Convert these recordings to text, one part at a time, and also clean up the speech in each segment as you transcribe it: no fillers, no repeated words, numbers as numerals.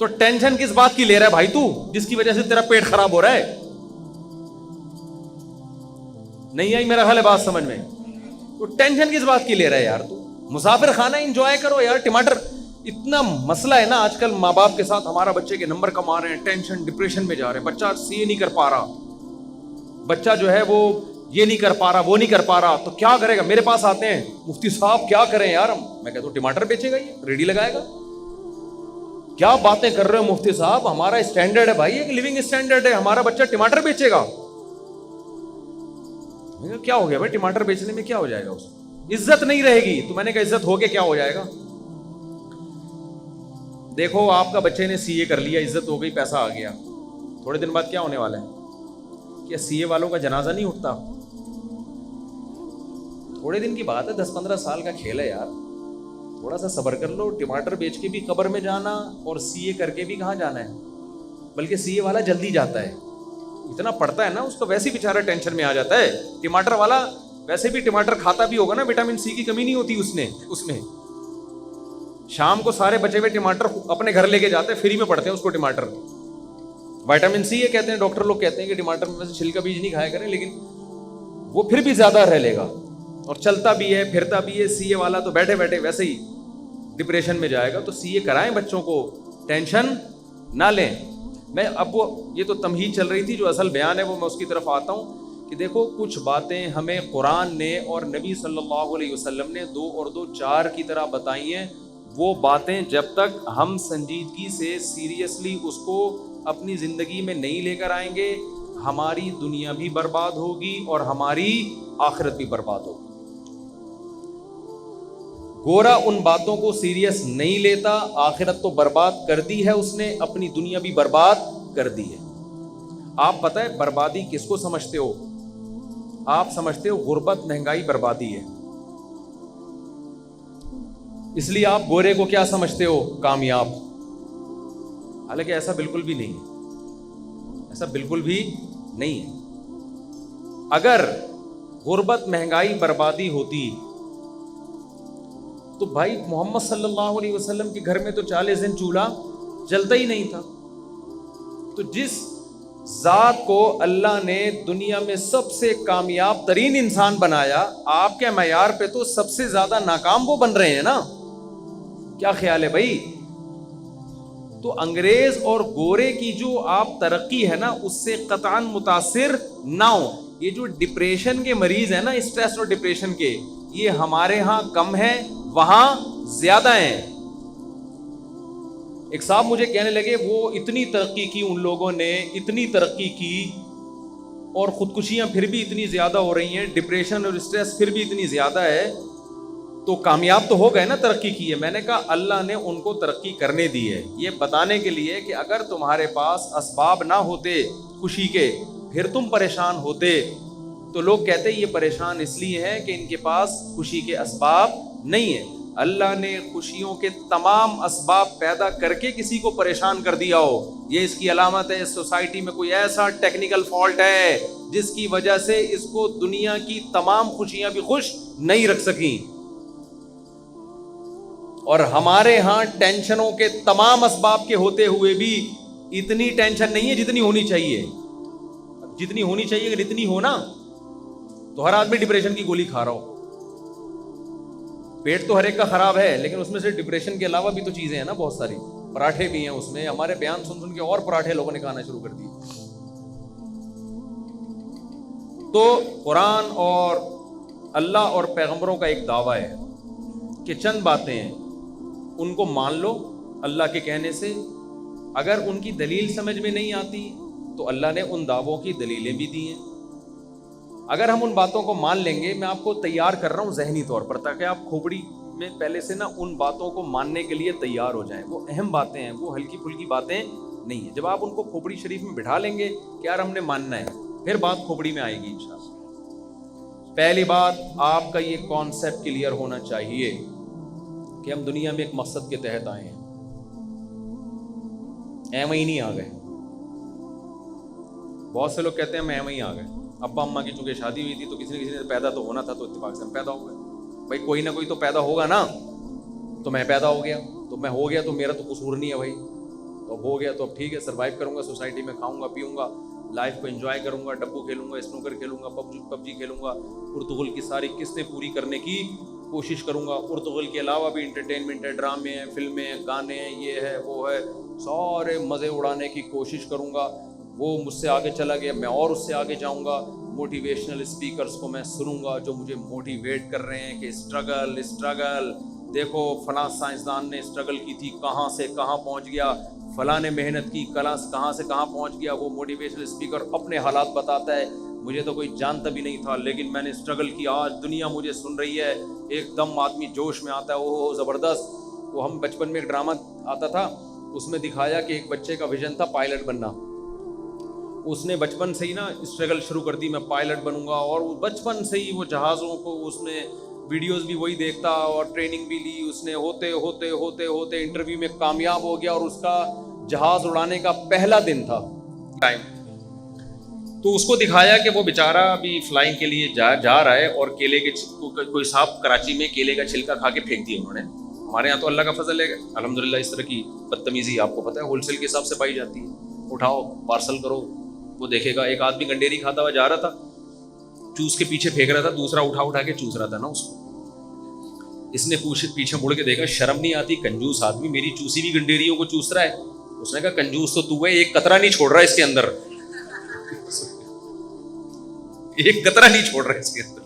تو ٹینشن کس بات کی لے رہا ہے بھائی تو، جس کی وجہ سے تیرا پیٹ خراب ہو رہا ہے؟ نہیں آئی میرا خیال ہے بات سمجھ میں؟ تو ٹینشن کس بات کی لے رہا ہے یار تو؟ مسافر خانہ انجوائے کرو یار. ٹماٹر اتنا مسئلہ ہے نا آج کل ماں باپ کے ساتھ، ہمارا بچے کے نمبر کم آ رہے ہیں، ٹینشن ڈپریشن میں جا رہے ہیں، بچہ سی نہیں کر پا رہا، بچہ جو ہے وہ یہ نہیں کر پا رہا، وہ نہیں کر پا رہا، تو کیا کرے گا؟ میرے پاس آتے ہیں مفتی صاحب کیا کریں یار ہم. میں کہتا ہوں ٹماٹر بیچے گا، یہ ریڈی لگائے گا. کیا باتیں کر رہے ہو مفتی صاحب، ہمارا اسٹینڈرڈ ہے بھائی، ایک لیونگ اسٹینڈرڈ ہے، ہمارا بچہ ٹماٹر بیچے گا. کیا ہو گیا بھائی ٹماٹر بیچنے میں کیا ہو جائے گا؟ اس عزت نہیں رہے گی. تو میں نے کہا عزت ہو کے کیا ہو جائے گا؟ دیکھو آپ کا بچے نے سی اے کر لیا، عزت ہو گئی، پیسہ آ گیا، تھوڑے دن بعد کیا ہونے والا ہے؟ کیا سی اے والوں کا جنازہ نہیں اٹھتا؟ تھوڑے دن کی بات ہے، 10-15 سال کا کھیل ہے یار، تھوڑا سا صبر کر لو. ٹماٹر بیچ کے بھی قبر میں جانا اور سی اے کر کے بھی کہاں جانا ہے؟ بلکہ سی اے والا جلدی جاتا ہے، اتنا پڑتا ہے نا، اس کو ویسے ہی بیچارہ ٹینشن میں آ جاتا ہے. ٹماٹر والا ویسے بھی ٹماٹر کھاتا بھی ہوگا نا، وٹامن سی کی کمی نہیں ہوتی اس میں. شام کو سارے بچے ہوئے ٹماٹر اپنے گھر لے کے جاتے ہیں، فری میں پڑتے ہیں اس کو ٹماٹر. وٹامن سی یہ کہتے ہیں، ڈاکٹر لوگ کہتے ہیں کہ ٹماٹر میں سے چھلکا بیج نہیں کھایا کریں، لیکن وہ پھر بھی زیادہ رہ لے گا اور چلتا بھی ہے پھرتا بھی ہے. سی اے والا تو بیٹھے بیٹھے ویسے ہی ڈپریشن میں جائے گا. تو سی اے کرائیں بچوں کو، ٹینشن نہ لیں. میں اب وہ یہ تو تمہید چل رہی تھی، جو اصل بیان ہے وہ میں اس کی طرف آتا ہوں کہ دیکھو کچھ باتیں ہمیں قرآن نے اور نبی صلی اللہ علیہ وسلم نے 2 اور 2 4 کی طرح بتائی ہیں. وہ باتیں جب تک ہم سنجیدگی سے سیریسلی اس کو اپنی زندگی میں نہیں لے کر آئیں گے، ہماری دنیا بھی برباد ہوگی اور ہماری آخرت بھی برباد ہوگی. گورا ان باتوں کو سیریس نہیں لیتا، آخرت تو برباد کر دی ہے اس نے، اپنی دنیا بھی برباد کر دی ہے. آپ پتہ ہے بربادی کس کو سمجھتے ہو؟ آپ سمجھتے ہو غربت مہنگائی بربادی ہے، اس لیے آپ گورے کو کیا سمجھتے ہو؟ کامیاب. حالانکہ ایسا بالکل بھی نہیں ہے، ایسا بالکل بھی نہیں ہے. اگر غربت مہنگائی بربادی ہوتی تو بھائی محمد صلی اللہ علیہ وسلم کے گھر میں تو 40 دن چولہا جلتا ہی نہیں تھا. تو جس ذات کو اللہ نے دنیا میں سب سے کامیاب ترین انسان بنایا، آپ کے معیار پہ تو سب سے زیادہ ناکام وہ بن رہے ہیں نا. کیا خیال ہے بھائی؟ تو انگریز اور گورے کی جو آپ ترقی ہے نا، اس سے قطعاً متاثر نہ ہو. یہ جو ڈپریشن کے مریض ہیں نا، اسٹریس اور ڈپریشن کے، یہ ہمارے ہاں کم ہے، وہاں زیادہ ہیں. ایک صاحب مجھے کہنے لگے وہ اتنی ترقی کی، ان لوگوں نے اتنی ترقی کی اور خودکشیاں پھر بھی اتنی زیادہ ہو رہی ہیں، ڈپریشن اور اسٹریس پھر بھی اتنی زیادہ ہے، تو کامیاب تو ہو گئے نا، ترقی کی ہے. میں نے کہا اللہ نے ان کو ترقی کرنے دی ہے، یہ بتانے کے لیے کہ اگر تمہارے پاس اسباب نہ ہوتے خوشی کے، پھر تم پریشان ہوتے. تو لوگ کہتے ہیں یہ پریشان اس لیے ہیں کہ ان کے پاس خوشی کے اسباب نہیں ہیں. اللہ نے خوشیوں کے تمام اسباب پیدا کر کے کسی کو پریشان کر دیا ہو، یہ اس کی علامت ہے. سوسائٹی میں کوئی ایسا ٹیکنیکل فالٹ ہے جس کی وجہ سے اس کو دنیا کی تمام خوشیاں بھی خوش نہیں رکھ سکیں. اور ہمارے ہاں ٹینشنوں کے تمام اسباب کے ہوتے ہوئے بھی اتنی ٹینشن نہیں ہے جتنی ہونی چاہیے. جتنی ہونی چاہیے اگر اتنی ہو نا تو ہر آدمی ڈپریشن کی گولی کھا رہا ہو. پیٹ تو ہر ایک کا خراب ہے، لیکن اس میں سے ڈپریشن کے علاوہ بھی تو چیزیں ہیں نا بہت ساری. پراٹھے بھی ہیں اس میں، ہمارے بیان سن سن کے اور پراٹھے لوگوں نے کھانا شروع کر دیے. تو قرآن اور اللہ اور پیغمبروں کا ایک دعویٰ ہے کہ چند باتیں ہیں ان کو مان لو اللہ کے کہنے سے. اگر ان کی دلیل سمجھ میں نہیں آتی تو اللہ نے ان دعووں کی دلیلیں بھی دی ہیں. اگر ہم ان باتوں کو مان لیں گے، میں آپ کو تیار کر رہا ہوں ذہنی طور پر، تاکہ آپ کھوپڑی میں پہلے سے نا ان باتوں کو ماننے کے لیے تیار ہو جائیں. وہ اہم باتیں ہیں، وہ ہلکی پھلکی باتیں نہیں ہیں. جب آپ ان کو کھوپڑی شریف میں بٹھا لیں گے کہ یار ہم نے ماننا ہے، پھر بات کھوپڑی میں آئے گی انشاءاللہ. پہلی بات، آپ کا یہ کانسیپٹ کلیئر ہونا چاہیے کہ ہم دنیا میں ایک مقصد کے تحت آئے ہیں، ایم ہی نہیں آ گئے. بہت سے لوگ کہتے ہیں ہم ایم ہی آ گئے. ابا اماں کی چونکہ شادی ہوئی تھی تو کسی نے پیدا تو ہونا تھا، تو اتفاق سے ہم پیدا ہو گئے. بھائی کوئی نہ کوئی تو پیدا ہوگا نا، تو میں پیدا ہو گیا، تو میں ہو گیا تو میرا تو قصور نہیں ہے بھائی. تو اب ہو گیا تو اب ٹھیک ہے، سروائیو کروں گا سوسائٹی میں، کھاؤں گا پیوں گا، لائف کو انجوائے کروں گا، ڈبو کھیلوں گا، اسنوکر کھیلوں گا، پب جی کھیلوں گا، ارطغرل کی ساری قسطیں پوری کرنے کی کوشش کروں گا. ارطغرل کے علاوہ بھی انٹرٹینمنٹ ہے، ڈرامے ہیں، فلمیں ہیں، گانے ہیں، یہ ہے وہ ہے، سارے مزے اڑانے کی کوشش کروں گا. وہ مجھ سے آگے چلا گیا، میں اور اس سے آگے جاؤں گا. موٹیویشنل اسپیکرز کو میں سنوں گا جو مجھے موٹیویٹ کر رہے ہیں کہ اسٹرگل دیکھو فلاں سائنسدان نے اسٹرگل کی تھی، کہاں سے کہاں پہنچ گیا، فلاں نے محنت کی، کہاں سے کہاں پہنچ گیا. وہ موٹیویشنل اسپیکر اپنے حالات بتاتا ہے، مجھے تو کوئی جانتا بھی نہیں تھا لیکن میں نے اسٹرگل کی، آج دنیا مجھے سن رہی ہے. ایک دم آدمی جوش میں آتا ہے، اوہ زبردست. وہ ہم بچپن میں ایک ڈرامہ آتا تھا، اس میں دکھایا کہ ایک بچے کا ویژن تھا پائلٹ بننا. اس نے بچپن سے ہی نا اسٹرگل شروع کر دی، میں پائلٹ بنوں گا، اور بچپن سے ہی وہ جہازوں کو اس نے ویڈیوز بھی وہی دیکھتا اور ٹریننگ بھی لی. اس نے ہوتے ہوتے ہوتے ہوتے انٹرویو میں کامیاب ہو گیا اور اس کا جہاز اڑانے کا پہلا دن تھا ٹائم. تو اس کو دکھایا کہ وہ بیچارہ ابھی فلائنگ کے لیے جا رہا ہے اور کیلے کے کوئی صاحب کراچی میں کیلے کا چھلکا کھا کے پھینک دیا انہوں نے. ہمارے یہاں تو اللہ کا فضل ہے الحمدللہ، اس طرح کی بدتمیزی آپ کو پتہ ہے ہول سیل کے حساب سے پائی جاتی ہے. اٹھاؤ پارسل کرو. وہ دیکھے گا ایک آدمی گنڈیری کھاتا ہوا جا رہا تھا، چوس کے پیچھے پھینک رہا تھا، دوسرا اٹھا کے چوس رہا تھا نا اس کو. اس نے پیچھے مڑ کے دیکھا، شرم نہیں آتی، کنجوس آدمی میری چوسی بھی گنڈیریوں کو چوس رہا ہے. اس نے کہا کنجوس تو ہے، ایک قطرہ نہیں چھوڑ رہا اس کے اندر، ایک قطرہ نہیں چھوڑ رہا اس کے اندر.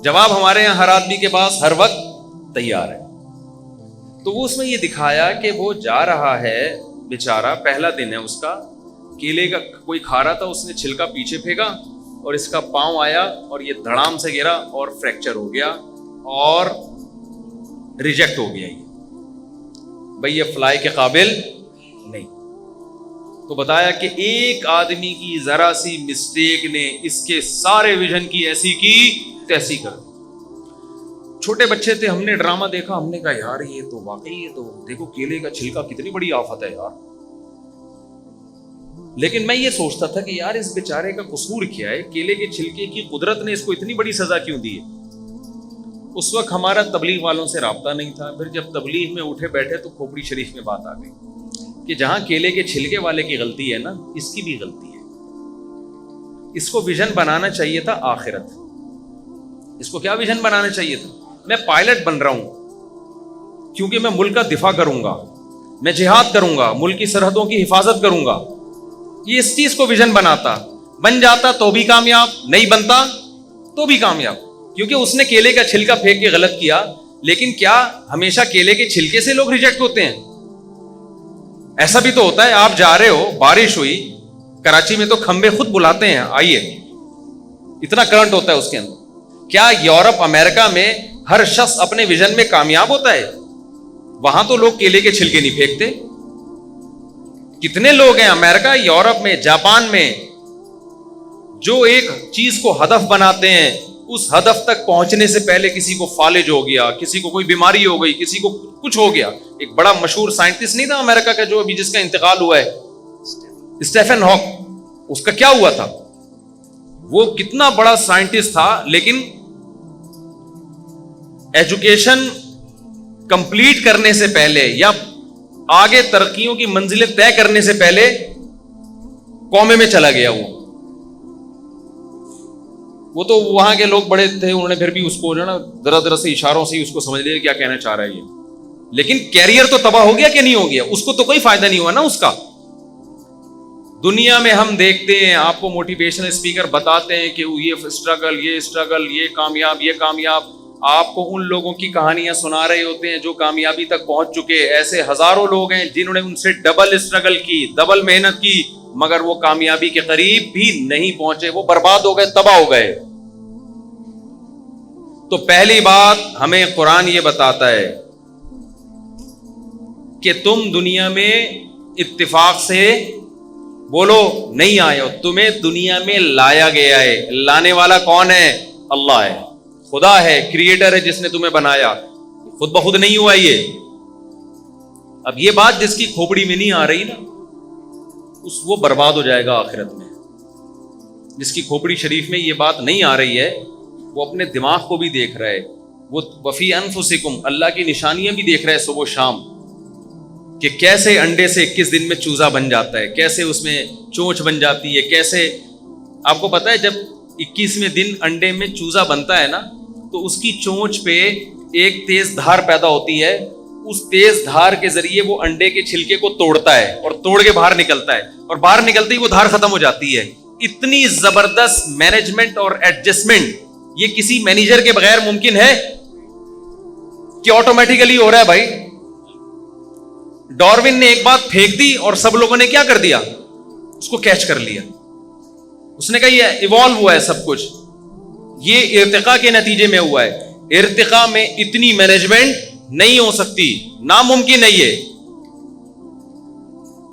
جواب ہمارے یہاں ہر آدمی کے پاس ہر وقت تیار ہے. تو وہ اس میں یہ دکھایا کہ وہ جا رہا ہے بیچارہ، پہلا دن ہے اس کا، کیلے کا کوئی کھا رہا تھا، اس نے چھلکا پیچھے پھینکا اور اس کا پاؤں آیا اور یہ دھڑام سے گرا اور فریکچر ہو گیا اور ریجیکٹ ہو گیا. یہ بھئی یہ فلائی کے قابل نہیں. تو بتایا کہ ایک آدمی کی ذرا سی مسٹیک نے اس کے سارے ویژن کی ایسی کی تیسی کر دی. چھوٹے بچے تھے، ہم نے ڈرامہ دیکھا، ہم نے کہا یار یہ تو واقعی، یہ تو دیکھو کیلے کا چھلکا کتنی بڑی آفت ہے یار. لیکن میں یہ سوچتا تھا کہ یار اس بیچارے کا قصور کیا ہے، کیلے کے چھلکے کی قدرت نے اس کو اتنی بڑی سزا کیوں دی ہے. اس وقت ہمارا تبلیغ والوں سے رابطہ نہیں تھا. پھر جب تبلیغ میں اٹھے بیٹھے تو کھوپڑی شریف میں بات آ گئی کہ جہاں کیلے کے چھلکے والے کی غلطی ہے نا، اس کی بھی غلطی ہے. اس کو ویژن بنانا چاہیے تھا آخرت. اس کو کیا ویژن بنانا چاہیے تھا؟ میں پائلٹ بن رہا ہوں کیونکہ میں ملک کا دفاع کروں گا، میں جہاد کروں گا، ملک کی سرحدوں کی حفاظت کروں گا. یہ اس چیز کو ویژن بناتا، بن جاتا تو بھی کامیاب، نہیں بنتا تو بھی کامیاب. کیونکہ اس نے کیلے کا چھلکا پھینک کے غلط کیا. لیکن کیا ہمیشہ کیلے کے چھلکے سے لوگ ریجیکٹ ہوتے ہیں؟ ایسا بھی تو ہوتا ہے، آپ جا رہے ہو، بارش ہوئی، کراچی میں تو کھمبے خود بلاتے ہیں آئیے، اتنا کرنٹ ہوتا ہے اس کے اندر. کیا یورپ امریکہ میں ہر شخص اپنے ویژن میں کامیاب ہوتا ہے؟ وہاں تو لوگ کیلے کے چھلکے نہیں پھینکتے. کتنے لوگ ہیں امریکہ، یورپ میں، جاپان میں، جو ایک چیز کو ہدف بناتے ہیں، اس ہدف تک پہنچنے سے پہلے کسی کو فالج ہو گیا، کسی کو کوئی بیماری ہو گئی، کسی کو کچھ ہو گیا. ایک بڑا مشہور سائنٹسٹ نہیں تھا امریکہ کا جو ابھی جس کا انتقال ہوا ہے، اسٹیفن ہاک. اس کا کیا ہوا تھا؟ وہ کتنا بڑا سائنٹسٹ تھا، لیکن ایجوکیشن کمپلیٹ کرنے سے پہلے یا آگے ترقیوں کی منزلیں طے کرنے سے پہلے کومے میں چلا گیا. وہ تو وہاں کے لوگ بڑے تھے، انہوں نے پھر بھی اس کو جو ہے نا ذرا سے اشاروں سے اس کو سمجھ لیا کیا کہنا چاہ رہا ہے یہ. لیکن کیریئر تو تباہ ہو گیا کہ نہیں ہو گیا؟ اس کو تو کوئی فائدہ نہیں ہوا نا اس کا. دنیا میں ہم دیکھتے ہیں، آپ کو موٹیویشنل اسپیکر بتاتے ہیں کہ یہ اسٹرگل، یہ کامیاب. آپ کو ان لوگوں کی کہانیاں سنا رہے ہوتے ہیں جو کامیابی تک پہنچ چکے. ایسے ہزاروں لوگ ہیں جنہوں نے ان سے ڈبل اسٹرگل کی، ڈبل محنت کی، مگر وہ کامیابی کے قریب بھی نہیں پہنچے، وہ برباد ہو گئے، تباہ ہو گئے. تو پہلی بات ہمیں قرآن یہ بتاتا ہے کہ تم دنیا میں اتفاق سے بولو نہیں آئے ہو، تمہیں دنیا میں لایا گیا ہے. لانے والا کون ہے؟ اللہ ہے، خدا ہے، کریٹر ہے جس نے تمہیں بنایا. خود بخود نہیں ہوا یہ. اب یہ بات جس کی کھوپڑی میں نہیں آ رہی نا، وہ برباد ہو جائے گا آخرت میں. جس کی کھوپڑی شریف میں یہ بات نہیں آ رہی ہے، وہ اپنے دماغ کو بھی دیکھ رہا ہے. وہ وفی انفسکم، اللہ کی نشانیاں بھی دیکھ رہا ہے صبح و شام کہ کیسے انڈے سے 21 دن میں چوزا بن جاتا ہے, کیسے اس میں چونچ بن جاتی ہے, کیسے آپ کو پتا ہے جب 21ویں دن انڈے میں چوزا بنتا ہے نا تو اس کی چونچ پہ ایک تیز دھار پیدا ہوتی ہے, اس تیز دھار کے ذریعے وہ انڈے کے چھلکے کو توڑتا ہے اور توڑ کے باہر نکلتا ہے, اور باہر نکلتے ہی وہ دھار ختم ہو جاتی ہے. اتنی زبردست مینجمنٹ اور ایڈجسٹمنٹ یہ کسی مینیجر کے بغیر ممکن ہے کہ آٹومیٹیکلی ہو رہا ہے بھائی. ڈارون نے ایک بات پھینک دی اور سب لوگوں نے کیا کر دیا, اس کو کیچ کر لیا. اس نے کہا یہ ایوالو ہوا ہے سب کچھ, یہ ارتقاء کے نتیجے میں ہوا ہے. ارتقاء میں اتنی مینجمنٹ نہیں ہو سکتی, ناممکن ہے یہ.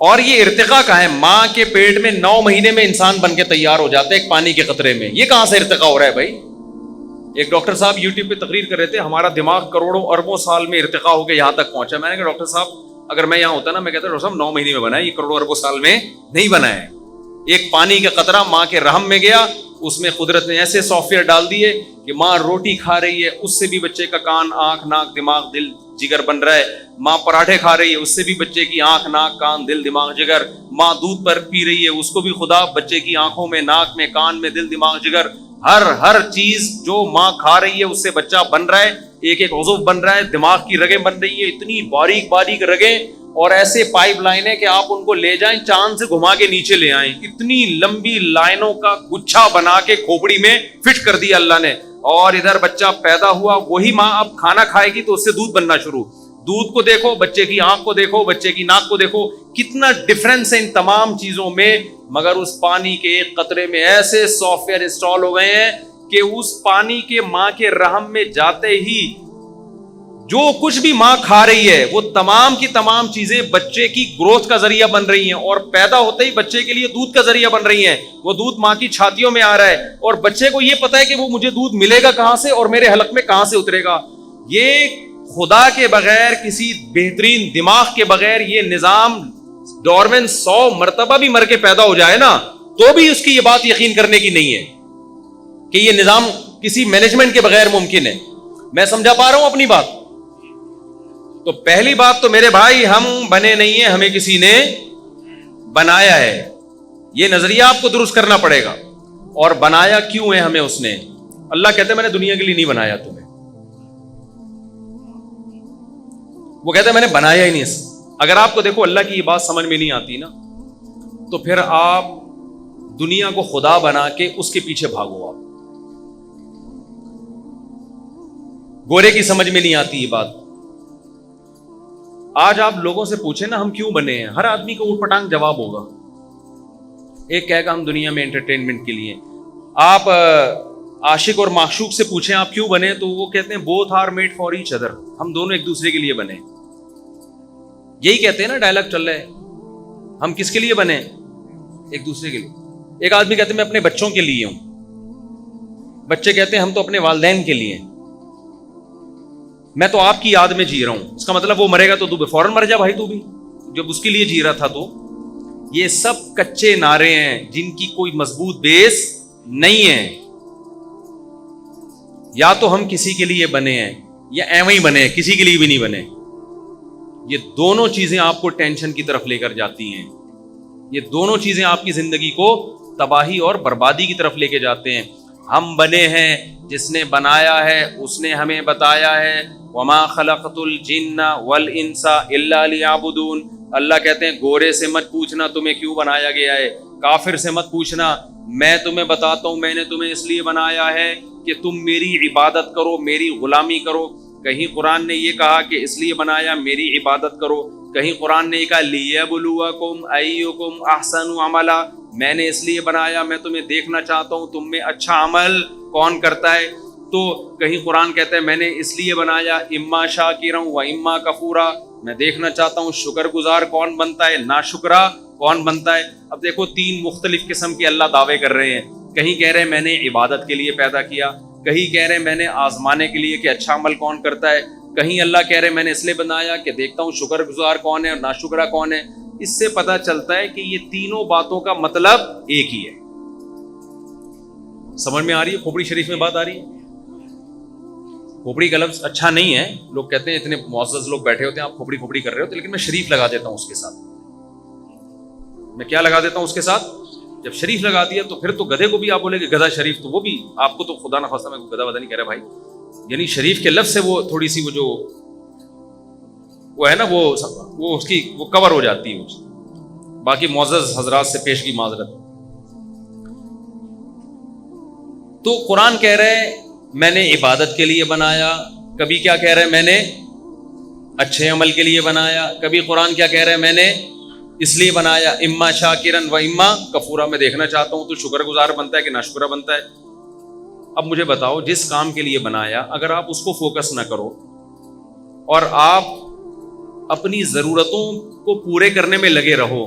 اور یہ ارتقاء کہاں ہے؟ ماں کے پیٹ میں 9 مہینے میں انسان بن کے تیار ہو جاتا ہے ایک پانی کے قطرے میں. یہ کہاں سے ارتقاء ہو رہا ہے بھائی؟ ایک ڈاکٹر صاحب یوٹیوب پہ تقریر کر رہے تھے, ہمارا دماغ کروڑوں اربوں سال میں ارتقاء ہو کے یہاں تک پہنچا. میں نے کہا ڈاکٹر صاحب اگر میں یہاں ہوتا نا, میں کہتا ڈاکٹر صاحب 9 مہینے میں بنا ہے, یہ کروڑوں اربوں سال میں نہیں بنا ہے. ایک پانی کا قطرہ ماں کے رحم میں گیا, اس میں قدرت نے ایسے سافٹ ویئر ڈال دیے کہ ماں روٹی کھا رہی ہے, اس سے بھی بچے کا کان, آنکھ, ناک, دماغ, دل, جگر بن رہا ہے. ماں پراٹھے کھا رہی ہے, اس سے بھی بچے کی آنکھ, ناک, کان, دل, دماغ, جگر. ماں دودھ پر پی رہی ہے, اس کو بھی خدا بچے کی آنکھوں میں, ناک میں, کان میں, دل, دماغ, جگر, ہر چیز جو ماں کھا رہی ہے اس سے بچہ بن رہا ہے. ایک ایک عضو بن رہا ہے, دماغ کی رگیں بن رہی ہے, اتنی باریک باریک رگیں, اور ایسے پائپ لائنیں کہ آپ ان کو لے جائیں چاند سے گھما کے نیچے لے آئیں. اتنی لمبی لائنوں کا گچھا بنا کے کھوپڑی میں فٹ کر دیا اللہ نے. اور ادھر بچہ پیدا ہوا, وہی ماں اب کھانا کھائے گی تو اس سے دودھ بننا شروع. دودھ کو دیکھو, بچے کی آنکھ کو دیکھو, بچے کی ناک کو دیکھو, کتنا ڈفرنس ہے ان تمام چیزوں میں. مگر اس پانی کے ایک قطرے میں ایسے سافٹ ویئر انسٹال ہو گئے ہیں کہ اس پانی کے ماں کے رحم میں جاتے ہی جو کچھ بھی ماں کھا رہی ہے وہ تمام کی تمام چیزیں بچے کی گروتھ کا ذریعہ بن رہی ہیں, اور پیدا ہوتے ہی بچے کے لیے دودھ کا ذریعہ بن رہی ہیں. وہ دودھ ماں کی چھاتیوں میں آ رہا ہے, اور بچے کو یہ پتا ہے کہ وہ مجھے دودھ ملے گا کہاں سے اور میرے حلق میں کہاں سے اترے گا. یہ خدا کے بغیر, کسی بہترین دماغ کے بغیر یہ نظام, ڈارون 100 مرتبہ بھی مر کے پیدا ہو جائے نا تو بھی اس کی یہ بات یقین کرنے کی نہیں ہے کہ یہ نظام کسی مینجمنٹ کے بغیر ممکن ہے. میں سمجھا پا رہا ہوں اپنی بات؟ تو پہلی بات تو میرے بھائی, ہم بنے نہیں ہیں, ہمیں کسی نے بنایا ہے. یہ نظریہ آپ کو درست کرنا پڑے گا. اور بنایا کیوں ہے ہمیں اس نے؟ اللہ کہتے ہیں میں نے دنیا کے لیے نہیں بنایا تمہیں. وہ کہتے ہیں میں نے بنایا ہی نہیں. اگر آپ کو دیکھو اللہ کی یہ بات سمجھ میں نہیں آتی نا, تو پھر آپ دنیا کو خدا بنا کے اس کے پیچھے بھاگو. آپ گورے کی سمجھ میں نہیں آتی یہ بات. آج آپ لوگوں سے پوچھیں نا ہم کیوں بنے ہیں, ہر آدمی کو اوٹ پٹانگ جواب ہوگا. ایک کہے گا ہم دنیا میں انٹرٹینمنٹ کے لیے. آپ عاشق اور معشوق سے پوچھیں آپ کیوں بنے, تو وہ کہتے ہیں both are made for each other, ہم دونوں ایک دوسرے کے لیے بنے. یہی کہتے ہیں نا, ڈائلاگ چل رہا ہے, ہم کس کے لیے بنے؟ ایک دوسرے کے لیے. ایک آدمی کہتے ہیں میں اپنے بچوں کے لیے ہوں, بچے کہتے ہیں ہم تو اپنے والدین کے لیے. میں تو آپ کی یاد میں جی رہا ہوں. اس کا مطلب وہ مرے گا تو تو فوراً مر جا بھائی, تو بھی جب اس کے لیے جی رہا تھا. تو یہ سب کچے نعرے ہیں جن کی کوئی مضبوط بیس نہیں ہے. یا تو ہم کسی کے لیے بنے ہیں یا ایویں ہی بنے ہیں, کسی کے لیے بھی نہیں بنے. یہ دونوں چیزیں آپ کو ٹینشن کی طرف لے کر جاتی ہیں. یہ دونوں چیزیں آپ کی زندگی کو تباہی اور بربادی کی طرف لے کے جاتے ہیں. ہم بنے ہیں, جس نے بنایا ہے اس نے ہمیں بتایا ہے وما خلقت الجن والانس الا لیعبدون. اللہ کہتے ہیں گورے سے مت پوچھنا تمہیں کیوں بنایا گیا ہے, کافر سے مت پوچھنا, میں تمہیں بتاتا ہوں میں نے تمہیں اس لیے بنایا ہے کہ تم میری عبادت کرو, میری غلامی کرو. کہیں قرآن نے یہ کہا کہ اس لیے بنایا میری عبادت کرو, کہیں قرآن نے یہ کہا لیبلوکم ایکم احسن عملا, میں نے اس لیے بنایا میں تمہیں دیکھنا چاہتا ہوں تم میں اچھا عمل کون کرتا ہے. تو کہیں قرآن کہتا ہے میں نے اس لیے بنایا اما شاکرا و اما کفورا, میں دیکھنا چاہتا ہوں شکر گزار کون بنتا ہے, ناشکرا کون بنتا ہے. اب دیکھو 3 مختلف قسم کے اللہ دعوے کر رہے ہیں. کہیں کہہ رہے ہیں میں نے عبادت کے لیے پیدا کیا, کہیں کہہ رہے ہیں میں نے آزمانے کے لیے کہ اچھا عمل کون کرتا ہے, کہیں اللہ کہہ رہے ہیں میں نے اس لیے بنایا کہ دیکھتا ہوں شکر گزار کون ہے اور ناشکرا کون ہے. اس سے پتہ چلتا ہے کہ یہ تینوں باتوں کا مطلب ایک ہی ہے. سمجھ میں آ رہی ہے؟ کھوپڑی شریف میں بات آ رہی ہے. کھوپڑی کا لفظ اچھا نہیں ہے. لوگ کہتے ہیں اتنے معزز لوگ بیٹھے ہوتے ہیں آپ کھوپڑی کھوپڑی کر رہے ہوتے, لیکن میں شریف لگا دیتا ہوں اس کے ساتھ. میں کیا لگا دیتا ہوں اس کے ساتھ؟ جب شریف لگا دیا تو پھر تو گدھے کو بھی آپ بولے کہ گدھا شریف, تو وہ بھی آپ کو تو خدا نہ خواستہ میں گدھا ودا نہیں کہہ رہا بھائی, یعنی شریف کے لفظ سے وہ تھوڑی سی وہ جو وہ ہے نا وہ اس کی وہ کور ہو جاتی ہے. باقی معزز حضرات سے پیش کی معذرت. تو قرآن کہہ رہے ہیں میں نے عبادت کے لیے بنایا, کبھی کیا کہہ رہے ہیں میں نے اچھے عمل کے لیے بنایا, کبھی قرآن کیا کہہ رہے ہیں میں نے اس لیے بنایا اما شاکرن و اما کفورا. میں دیکھنا چاہتا ہوں تو شکر گزار بنتا ہے کہ ناشکرہ بنتا ہے. اب مجھے بتاؤ جس کام کے لیے بنایا اگر آپ اس کو فوکس نہ کرو اور آپ اپنی ضرورتوں کو پورے کرنے میں لگے رہو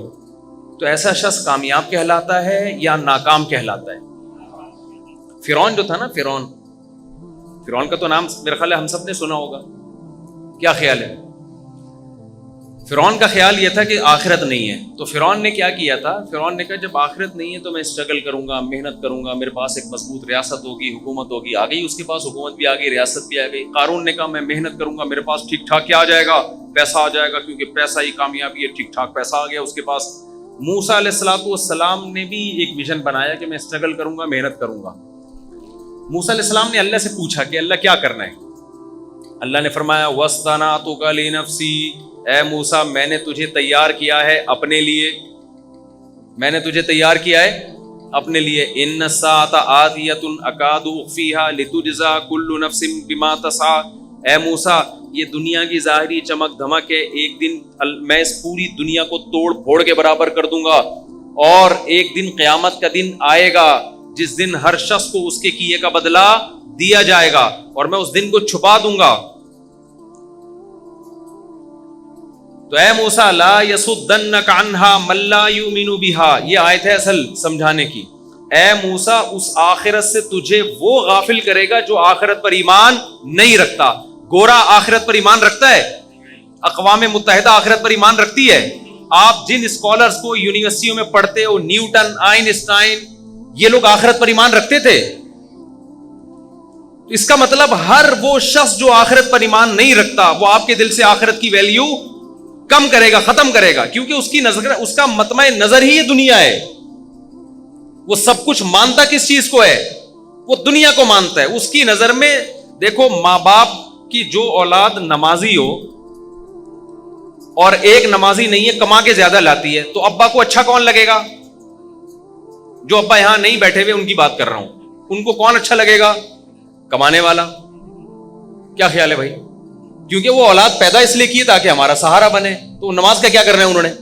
تو ایسا شخص کامیاب کہلاتا ہے یا ناکام کہلاتا ہے؟ فرعون جو تھا نا, فرعون کا تو نام میرا خیال ہے ہم سب نے سنا ہوگا. کیا خیال ہے؟ فرعون کا خیال یہ تھا کہ آخرت نہیں ہے. تو فرعون نے کیا کیا تھا؟ فرعون نے کہا جب آخرت نہیں ہے تو میں اسٹرگل کروں گا, محنت کروں گا, میرے پاس ایک مضبوط ریاست ہوگی, حکومت ہوگی. آ گئی اس کے پاس حکومت بھی آ گئی, ریاست بھی آ گئی. قارون نے کہا میں محنت کروں گا, میرے پاس ٹھیک ٹھاک کیا آ جائے گا, پیسہ آ جائے گا, کیونکہ پیسہ ہی کامیابی ہے. ٹھیک ٹھاک پیسہ آ گیا اس کے پاس. موسیٰ علیہ السلام نے بھی ایک ویژن بنایا کہ میں اسٹرگل کروں گا, محنت کروں گا. موسیٰ علیہ السلام نے اللہ سے پوچھا کہ اللہ کیا کرنا ہے؟ اللہ نے فرمایا وَاسْتَنَعْتُكَ لِنَفْسِي, اے موسیٰ میں نے تجھے تیار کیا ہے اپنے لیے, میں نے تجھے تیار کیا ہے اپنے لیے. إِنَّ السَّاعَةَ آتِيَةٌ أَكَادُ أُخْفِيهَا لِتُجْزَىٰ كُلُّ نَفْسٍ بِمَا تَسْعَىٰ. اے موسیٰ یہ دنیا کی ظاہری چمک دھمک ہے, ایک دن میں اس پوری دنیا کو توڑ پھوڑ کے برابر کر دوں گا, اور ایک دن قیامت کا دن آئے گا جس دن ہر شخص کو اس کے کیے کا بدلہ دیا جائے گا, اور میں اس دن کو چھپا دوں گا. تو اے موسیٰ لا یصدنک عنہا من لا یؤمن بہا, یہ آیت ہے اصل سمجھانے کی. اے موسیٰ اس آخرت سے تجھے وہ غافل کرے گا جو آخرت پر ایمان نہیں رکھتا. گورا آخرت پر ایمان رکھتا ہے؟ اقوام متحدہ آخرت پر ایمان رکھتی ہے؟ آپ جن اسکالرز کو یونیورسٹیوں میں پڑھتے ہو, نیوٹن, آئنسٹائن, یہ لوگ آخرت پر ایمان رکھتے تھے. اس کا مطلب ہر وہ شخص جو آخرت پر ایمان نہیں رکھتا وہ آپ کے دل سے آخرت کی ویلیو کم کرے گا, ختم کرے گا, کیونکہ اس کی نظر, اس کا مطمع نظر ہی یہ دنیا ہے. وہ سب کچھ مانتا کس چیز کو ہے؟ وہ دنیا کو مانتا ہے. اس کی نظر میں دیکھو ماں باپ کی جو اولاد نمازی ہو اور ایک نمازی نہیں ہے, کما کے زیادہ لاتی ہے, تو ابا کو اچھا کون لگے گا؟ جو ابا یہاں نہیں بیٹھے ہوئے ان کی بات کر رہا ہوں, ان کو کون اچھا لگے گا؟ کمانے والا. کیا خیال ہے بھائی؟ کیونکہ وہ اولاد پیدا اس لیے کی تاکہ ہمارا سہارا بنے, تو نماز کا کیا کرنا ہے انہوں نے؟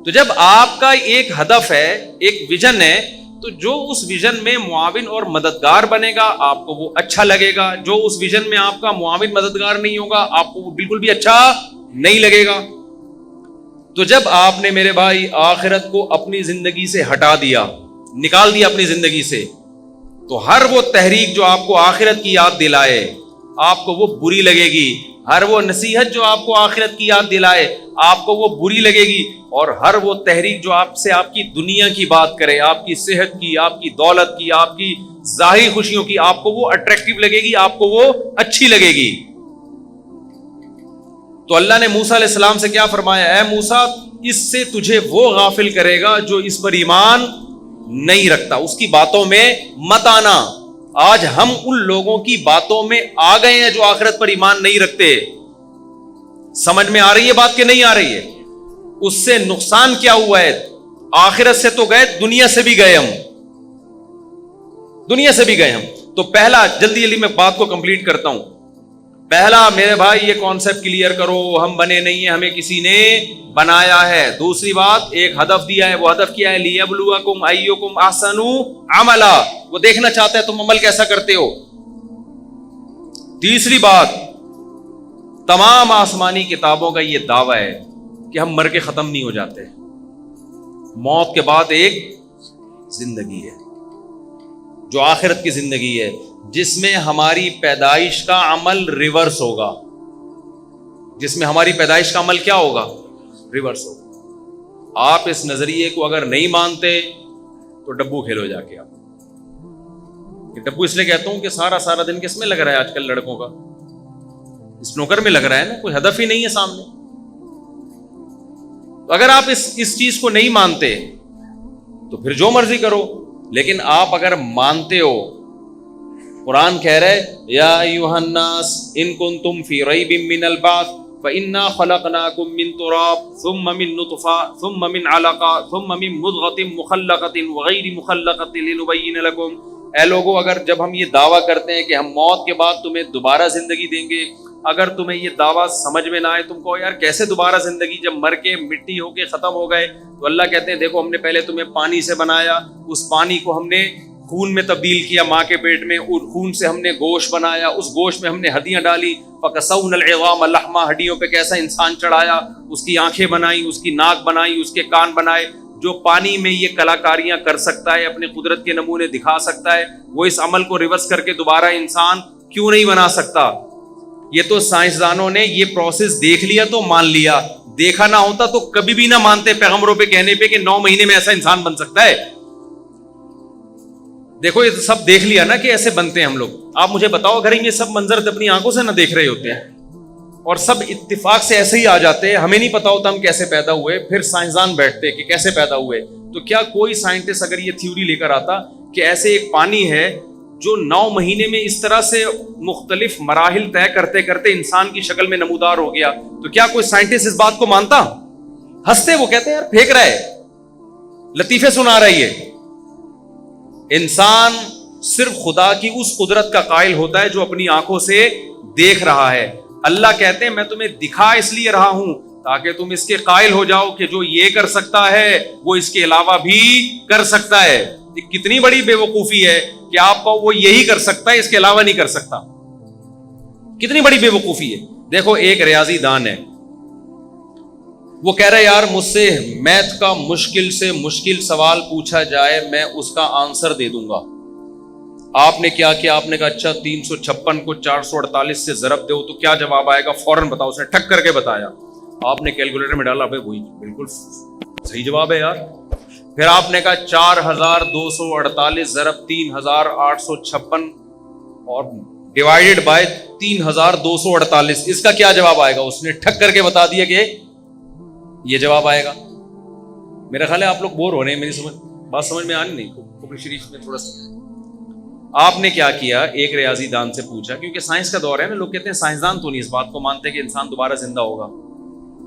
تو جب آپ کا ایک ہدف ہے, ایک ویژن ہے, تو جو اس ویژن میں معاون اور مددگار بنے گا آپ کو وہ اچھا لگے گا. جو اس ویژن میں آپ کا معاون مددگار نہیں ہوگا آپ کو وہ بالکل بھی اچھا نہیں لگے گا. تو جب آپ نے میرے بھائی آخرت کو اپنی زندگی سے ہٹا دیا, نکال دیا اپنی زندگی سے, تو ہر وہ تحریک جو آپ کو آخرت کی یاد دلائے آپ کو وہ بری لگے گی. ہر وہ نصیحت جو آپ کو آخرت کی یاد دلائے آپ کو وہ بری لگے گی. اور ہر وہ تحریک جو آپ سے آپ کی دنیا کی بات کرے, آپ کی صحت کی, آپ کی دولت کی, آپ کی ظاہری خوشیوں کی, آپ کو وہ اٹریکٹیو لگے گی, آپ کو وہ اچھی لگے گی. تو اللہ نے موسیٰ علیہ السلام سے کیا فرمایا؟ اے موسیٰ اس سے تجھے وہ غافل کرے گا جو اس پر ایمان نہیں رکھتا, اس کی باتوں میں مت آنا. آج ہم ان لوگوں کی باتوں میں آ گئے ہیں جو آخرت پر ایمان نہیں رکھتے. سمجھ میں آ رہی ہے بات کہ نہیں آ رہی ہے؟ اس سے نقصان کیا ہوا ہے؟ آخرت سے تو گئے, دنیا سے بھی گئے, ہم دنیا سے بھی گئے ہم. تو پہلا, جلدی جلدی میں بات کو کمپلیٹ کرتا ہوں. پہلا میرے بھائی یہ کانسیپٹ کلیئر کرو, ہم بنے نہیں ہیں, ہمیں کسی نے بنایا ہے. دوسری بات, ایک ہدف دیا ہے, وہ ہدف کیا ہے؟ لیبلوکم ایکم احسن عملا, وہ دیکھنا چاہتا ہے تم عمل کیسا کرتے ہو. تیسری بات, تمام آسمانی کتابوں کا یہ دعویٰ ہے کہ ہم مر کے ختم نہیں ہو جاتے, موت کے بعد ایک زندگی ہے جو آخرت کی زندگی ہے, جس میں ہماری پیدائش کا عمل ریورس ہوگا. جس میں ہماری پیدائش کا عمل کیا ہوگا؟ ریورس ہوگا. آپ اس نظریے کو اگر نہیں مانتے تو ڈبو کھیلو جا کے. آپ کہ ٹپو اس لیے کہتا ہوں کہ سارا دن کس میں لگ رہا ہے آج کل لڑکوں کا؟ اسنوکر میں لگ رہا ہے نا، کوئی ہدف ہی نہیں ہے سامنے. تو اگر آپ اس چیز کو نہیں مانتے تو پھر جو مرضی کرو، لیکن آپ اگر مانتے ہو، قرآن کہہ رہے یا ایھا الناس ان کنتم فی ریب من البعث فإنا خلقناکم من تراب ثم من نطفہ ثم من علقہ ثم من مضغۃ مخلقۃ وغیر مخلقۃ لنبین لکم. اے لوگو، اگر جب ہم یہ دعویٰ کرتے ہیں کہ ہم موت کے بعد تمہیں دوبارہ زندگی دیں گے، اگر تمہیں یہ دعویٰ سمجھ میں نہ آئے، تم کہو یار کیسے دوبارہ زندگی، جب مر کے مٹی ہو کے ختم ہو گئے، تو اللہ کہتے ہیں دیکھو ہم نے پہلے تمہیں پانی سے بنایا، اس پانی کو ہم نے خون میں تبدیل کیا ماں کے پیٹ میں، اور خون سے ہم نے گوشت بنایا، اس گوشت میں ہم نے ہڈیاں ڈالی، فَكَسَوْنَا الْعِظَامَ لَحْمًا، ہڈیوں پہ کیسا انسان چڑھایا، اس کی آنکھیں بنائی، اس کی ناک بنائی، اس کے کان بنائے. جو پانی میں یہ کلاکاریاں کر سکتا ہے، اپنے قدرت کے نمونے دکھا سکتا ہے، وہ اس عمل کو ریورس کر کے دوبارہ انسان کیوں نہیں بنا سکتا؟ یہ تو سائنسدانوں نے یہ پروسیس دیکھ لیا تو مان لیا، دیکھا نہ ہوتا تو کبھی بھی نہ مانتے پیغمبروں پہ کہنے پہ کہ 9 مہینے میں ایسا انسان بن سکتا ہے. دیکھو یہ سب دیکھ لیا نا کہ ایسے بنتے ہیں ہم لوگ. آپ مجھے بتاؤ اگر یہ سب منظر اپنی آنکھوں سے نہ دیکھ رہے ہوتے ہیں اور سب اتفاق سے ایسے ہی آ جاتے، ہمیں نہیں پتا ہوتا ہم کیسے پیدا ہوئے، پھر سائنسدان بیٹھتے کہ کیسے پیدا ہوئے، تو کیا کوئی سائنٹسٹ اگر یہ تھیوری لے کر آتا کہ ایسے ایک پانی ہے جو 9 مہینے میں اس طرح سے مختلف مراحل طے کرتے کرتے انسان کی شکل میں نمودار ہو گیا، تو کیا کوئی سائنٹسٹ اس بات کو مانتا؟ ہنستے، وہ کہتے ہیں یار پھینک رہا ہے، لطیفے سنا رہی ہے. انسان صرف خدا کی اس قدرت کا قائل ہوتا ہے جو اپنی آنکھوں سے دیکھ رہا ہے. اللہ کہتے ہیں میں تمہیں دکھا اس لیے رہا ہوں تاکہ تم اس کے قائل ہو جاؤ کہ جو یہ کر سکتا ہے وہ اس کے علاوہ بھی کر سکتا ہے. یہ کتنی بڑی بے وقوفی ہے کہ آپ کو وہ یہی کر سکتا ہے، اس کے علاوہ نہیں کر سکتا. کتنی بڑی بے وقوفی ہے. دیکھو ایک ریاضی دان ہے، وہ کہہ رہے یار مجھ سے میتھ کا مشکل سے مشکل سوال پوچھا جائے میں اس کا آنسر دے دوں گا. آپ نے کیا کیا؟ آپ نے کہا اچھا 356 کو 448 سے ضرب دو تو کیا جواب آئے گا، فوراً بتاؤ. اس نے ٹھک کر کے بتایا. آپ نے کیلکولیٹر میں ڈالا، بھائی وہی بالکل صحیح جواب ہے یار. پھر آپ نے کہا 4248 ضرب 3856 اور ڈیوائڈیڈ بائی 3248، اس کا کیا جواب آئے گا؟ اس نے ٹھک کر کے بتا دیا کہ یہ جواب آئے گا. میرا خیال ہے آپ لوگ بور ہو رہے ہیں، میری بات سمجھ میں آنی نہیں. قرآن شریف میں تھوڑا سا آپ نے کیا کیا، ایک ریاضی دان سے پوچھا، کیونکہ سائنس کا دور ہے نا، لوگ کہتے ہیں سائنسدان تو نہیں اس بات کو مانتے کہ انسان دوبارہ زندہ ہوگا.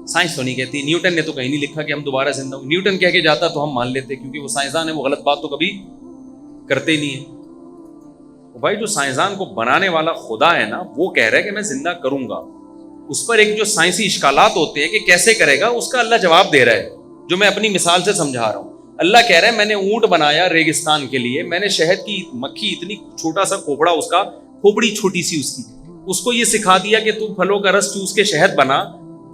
سائنس تو نہیں کہتی، نیوٹن نے تو کہیں نہیں لکھا کہ ہم دوبارہ زندہ ہوں. نیوٹن کہہ کے جاتا تو ہم مان لیتے کیونکہ وہ سائنسدان ہے، وہ غلط بات تو کبھی کرتے ہی نہیں ہے. بھائی جو سائنسدان کو بنانے والا خدا ہے نا، وہ کہہ رہا ہے کہ میں زندہ کروں گا. اس پر ایک جو سائنسی اشکالات ہوتے ہیں کہ کیسے کرے گا، اس کا اللہ جواب دے رہا ہے، جو میں اپنی مثال سے سمجھا رہا ہوں. اللہ کہہ رہا ہے میں نے اونٹ بنایا ریگستان کے لیے، میں نے شہد کی مکھی، اتنی چھوٹا سا کھوپڑا اس کا، کھوپڑی چھوٹی سی اس کی، اس کو یہ سکھا دیا کہ تو پھلوں کا رس چوس کے شہد بنا.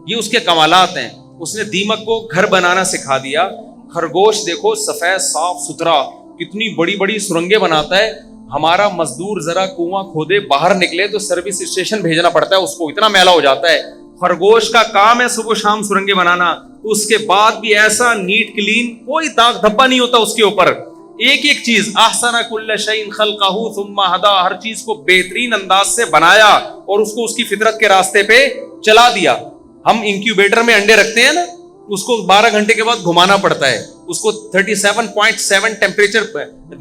یہ اس کے کمالات ہیں. اس نے دیمک کو گھر بنانا سکھا دیا. خرگوش دیکھو سفید صاف ستھرا، کتنی بڑی بڑی سرنگیں بناتا ہے. ہمارا مزدور ذرا کنواں کھودے باہر نکلے تو سروس اسٹیشن بھیجنا پڑتا ہے، اس کو اتنا میلا ہو جاتا ہے. خرگوش کا کام ہے صبح شام سرنگیں بنانا، اس کے بعد بھی ایسا نیٹ کلین، کوئی داغ دھبا نہیں ہوتا اس کے اوپر. ایک ایک چیز احسن کل شیء خلقہ ثم ہدی، ہر چیز کو بہترین انداز سے بنایا اور اس کو اس کی فطرت کے راستے پہ چلا دیا. ہم انکیوبیٹر میں انڈے رکھتے ہیں نا، اس کو 12 گھنٹے کے بعد گھمانا پڑتا ہے، اس کو 37.7 ٹیمپریچر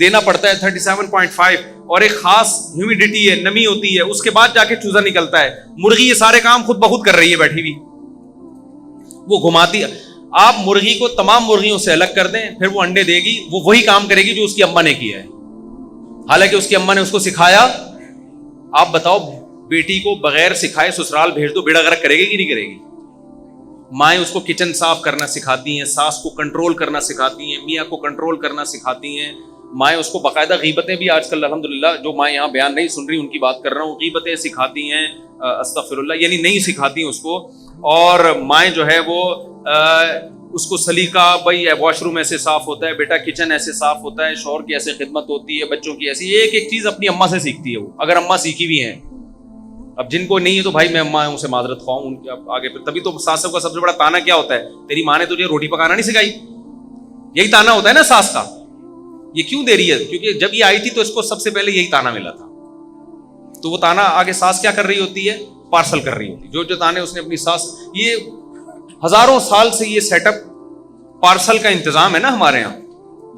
دینا پڑتا ہے، 37.5، اور ایک خاص ہیومیڈیٹی ہے، نمی ہوتی ہے، اس کے بعد جا کے چوزا نکلتا ہے. مرغی یہ سارے کام خود بخود کر رہی ہے بیٹھی ہوئی، وہ گھماتی. آپ مرغی کو تمام مرغیوں سے الگ کر دیں، پھر وہ انڈے دے گی، وہ وہی کام کرے گی جو اس کی اماں نے کیا ہے، حالانکہ اس کی اماں نے اس کو سکھایا. آپ بتاؤ بیٹی کو بغیر سکھائے سسرال بھیج دو، بیڑا غرق کرے گی کہ نہیں کرے گی؟ مائیں اس کو کچن صاف کرنا سکھاتی ہیں، ساس کو کنٹرول کرنا سکھاتی ہیں، میاں کو کنٹرول کرنا سکھاتی ہیں. مائیں اس کو باقاعدہ غیبتیں بھی آج کل الحمدللہ، جو مائیں یہاں بیان نہیں سن رہی ان کی بات کر رہا ہوں، غیبتیں سکھاتی ہیں، استغفر اللہ، یعنی نہیں سکھاتی ہیں اس کو. اور مائیں جو ہے وہ اس کو سلیقہ، بھائی واش روم ایسے صاف ہوتا ہے بیٹا، کچن ایسے صاف ہوتا ہے، شوہر کی ایسے خدمت ہوتی ہے، بچوں کی ایسی، ایک ایک چیز اپنی اماں سے سیکھتی ہے وہ، اگر اماں سیکھی بھی ہیں. اب جن کو نہیں ہے تو بھائی میں اماں سے معذرت خواہوں ان کے آگے پہ. تبھی تو ساس کا سب سے بڑا تانا کیا ہوتا ہے، تیری ماں نے تجھے روٹی پکانا نہیں سکھائی، یہی تانا ہوتا ہے نا ساس کا. یہ کیوں دے رہی ہے؟ کیونکہ جب یہ آئی تھی تو اس کو سب سے پہلے یہی تانا ملا تھا، تو وہ تانا آگے ساس کیا کر رہی ہوتی ہے؟ پارسل کر رہی ہوتی ہے. جو تانے اس نے اپنی ساس، یہ ہزاروں سال سے یہ سیٹ اپ پارسل کا انتظام ہے نا ہمارے یہاں.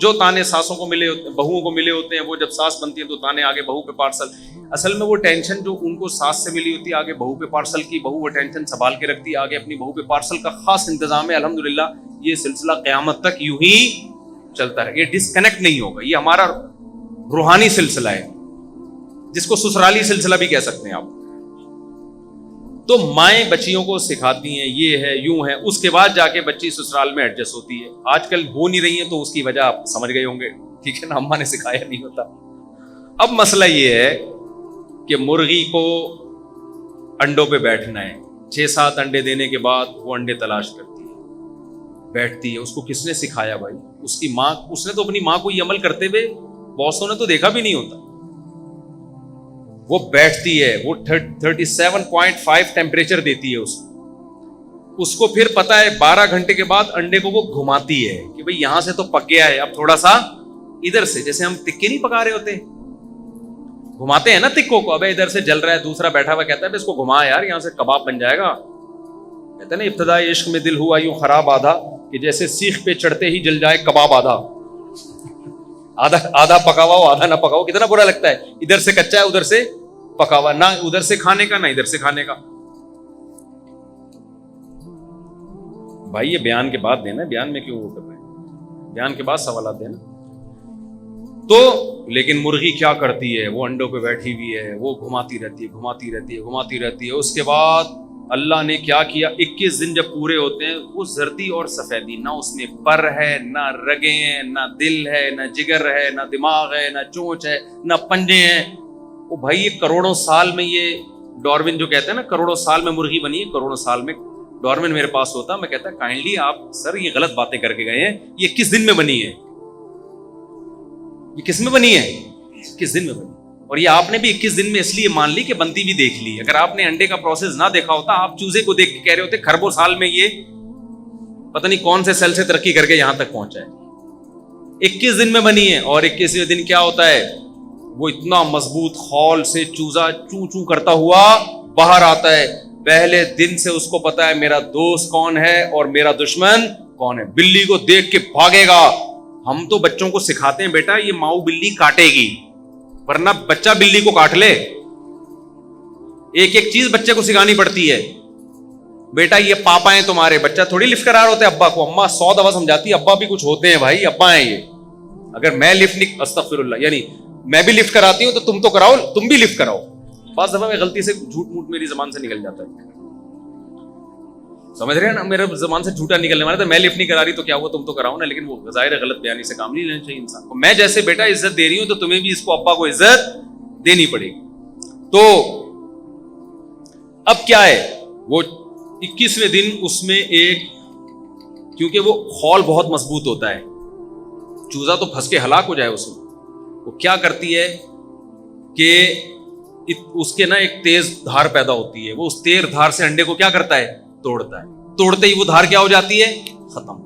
جو تانے ساسوں کو ملے ہوتے ہیں، بہوؤں کو ملے ہوتے ہیں، وہ جب ساس بنتی ہے تو تانے آگے بہو پہ پارسل. اصل میں وہ ٹینشن جو ان کو ساس سے ملی ہوتی ہے آگے بہو پہ پارسل کی، بہو وہ ٹینشن سنبھال کے رکھتی ہے آگے اپنی بہو پہ پارسل کا خاص انتظام ہے. الحمدللہ یہ سلسلہ قیامت تک یوں ہی چلتا ہے، یہ ڈسکنیکٹ نہیں ہوگا. یہ ہمارا روحانی سلسلہ ہے جس کو سسرالی سلسلہ بھی کہہ سکتے ہیں آپ. تو مائیں بچیوں کو سکھاتی ہیں یہ ہے یوں ہے، اس کے بعد جا کے بچی سسرال میں ایڈجسٹ ہوتی ہے. آج کل ہو نہیں رہی ہیں تو اس کی وجہ آپ سمجھ گئے ہوں گے، ٹھیک ہے نا، اماں نے سکھایا نہیں ہوتا. اب مسئلہ یہ ہے کہ مرغی کو انڈوں پہ بیٹھنا ہے. 6-7 انڈے دینے کے بعد وہ انڈے تلاش کرتی ہے، بیٹھتی ہے. اس کو کس نے سکھایا بھائی؟ اس کی ماں. اس نے تو اپنی ماں کو یہ عمل کرتے ہوئے بہتوں نے تو دیکھا بھی نہیں ہوتا. وہ بیٹھتی ہے، وہ 37.5 ٹیمپریچر دیتی ہے اس کو پھر پتا ہے 12 گھنٹے کے بعد انڈے کو وہ گھماتی ہے کہ بھئی یہاں سے تو پک گیا ہے، اب تھوڑا سا ادھر سے، جیسے ہم تکے نہیں پکا رہے ہوتے، گھماتے ہیں نا تکوں کو. ابے ادھر سے جل رہا ہے، دوسرا بیٹھا ہوا کہتا ہے اس کو گھما یار، یہاں سے کباب بن جائے گا. کہتے ہیں نا ابتدائی عشق میں دل ہوا یوں خراب آدھا، کہ جیسے سیخ پہ چڑھتے ہی جل جائے کباب آدھا. آدھا پکا ہوا ہو آدھا نہ پکا ہو، کتنا برا لگتا ہے. ادھر سے کچا ہے ادھر سے پکا ہوا، نہ ادھر سے کھانے کا نہ ادھر سے کھانے کا. بھائی یہ بیان کے بعد دینا، بیان میں کیوں وہ کر رہے ہیں؟ بیان کے بعد سوالات دینا. تو لیکن مرغی کیا کرتی ہے؟ وہ انڈوں پہ بیٹھی ہوئی ہے، وہ گھماتی رہتی ہے گھماتی رہتی ہے گھماتی رہتی ہے. اس کے بعد اللہ نے کیا کیا؟ 21 دن جب پورے ہوتے ہیں، وہ زردی اور سفیدی، نہ اس میں پر ہے، نہ رگیں ہیں، نہ دل ہے، نہ جگر ہے، نہ دماغ ہے، نہ چونچ ہے، نہ پنجے ہیں. وہ بھائی یہ کروڑوں سال میں، یہ ڈاروین جو کہتے ہیں نا کروڑوں سال میں مرغی بنی ہے، کروڑوں سال میں. ڈاروین میرے پاس ہوتا، میں کہتا کائنڈلی آپ سر یہ غلط باتیں کر کے گئے ہیں، یہ کس دن میں بنی ہے؟ یہ کس میں بنی ہے؟ 21 دن میں بنی. اور یہ آپ نے بھی 21 دن میں اس لیے مان لی کہ بنتی بھی دیکھ لی. اگر آپ نے انڈے کا پروسیس نہ دیکھا ہوتا، آپ چوزے کو دیکھ کے کہہ رہے ہوتے خربوں سال میں یہ پتہ نہیں کون سے سیل سے ترقی کر کے یہاں تک پہنچا ہے. 21 دن میں بنی ہے. اور 21ویں دن کیا ہوتا ہے؟ وہ اتنا مضبوط خول سے چوزا چوں چوں کرتا ہوا باہر آتا ہے. پہلے دن سے اس کو پتا ہے میرا دوست کون ہے اور میرا دشمن کون ہے. بلی کو دیکھ کے بھاگے گا. ہم تو بچوں کو سکھاتے ہیں بیٹا یہ ماؤ بلی کاٹے گی، ورنہ بچہ بلی کو کاٹ لے. ایک ایک چیز بچے کو سکھانی پڑتی ہے. بیٹا یہ پاپا ہیں تمہارے، بچہ تھوڑی لفٹ کرا رہا ہوتا ہے ابا کو. اما 100 دفعہ سمجھاتی ہے ابا بھی کچھ ہوتے ہیں بھائی، ابا ہیں یہ. اگر میں لفٹ نہیں، استغفر اللہ، یعنی میں بھی لفٹ کراتی ہوں تو تم تو کراؤ، تم بھی لفٹ کراؤ. بعض دفعہ میں غلطی سے جھوٹ موٹ میری زبان سے نکل جاتا ہے، سمجھ رہے ہیں نا، میرے زبان سے جھوٹا نکلنے والا تھا. میں لفٹ نہیں کرا رہی تو کیا ہوا، تم تو کراؤ نا. لیکن وہ ظاہر غلط بیانی سے کام نہیں لینا چاہیے انسان کو. میں جیسے بیٹا عزت دے رہی ہوں تو تمہیں بھی اس کو ابا کو عزت دینی پڑے گی. تو اب کیا ہے، وہ 21ویں دن اس میں ایک، کیونکہ وہ خول بہت مضبوط ہوتا ہے، چوزا تو پھنس کے ہلاک ہو جائے اس میں. وہ کیا کرتی ہے کہ اس کے نا ایک تیز دھار پیدا ہوتی ہے. وہ اس تیز دھار سے انڈے کو کیا کرتا ہے؟ توڑتا ہے. توڑتے ہی وہ دھار کیا ہو جاتی ہے؟ ختم.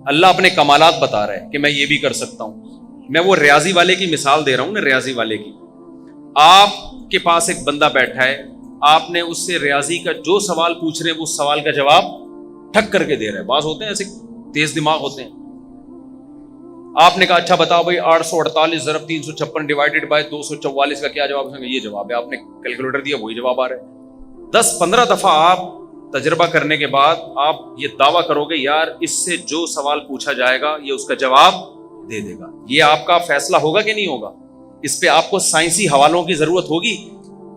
اللہ اپنے کمالات بتا رہا ہے کہ میں یہ بھی کر سکتا ہوں. میں وہ ریاضی والے کی مثال دے رہا ہوں نا، ریاضی والے کی. آپ کے پاس ایک بندہ بیٹھا ہے، آپ نے اس سے ریاضی کا جو سوال پوچھ رہے ہیں وہ سوال کا جواب ٹھک کر کے دے رہے ہیں. بعض ہوتے ہیں ایسے تیز دماغ ہوتے ہیں. آپ نے کہا اچھا بتاؤ بھائی 848 ضرب 356 ڈیوائڈیڈ بائی 244 کا کیا جواب ہے؟ یہ جواب ہے. آپ نے کیلکولیٹر دیا وہی جواب آ رہا ہے. 10-15 دفعہ آپ تجربہ کرنے کے بعد آپ یہ دعویٰ کرو گے یار اس سے جو سوال پوچھا جائے گا یہ اس کا جواب دے دے گا. یہ آپ کا فیصلہ ہوگا کہ نہیں ہوگا؟ اس پہ آپ کو سائنسی حوالوں کی ضرورت ہوگی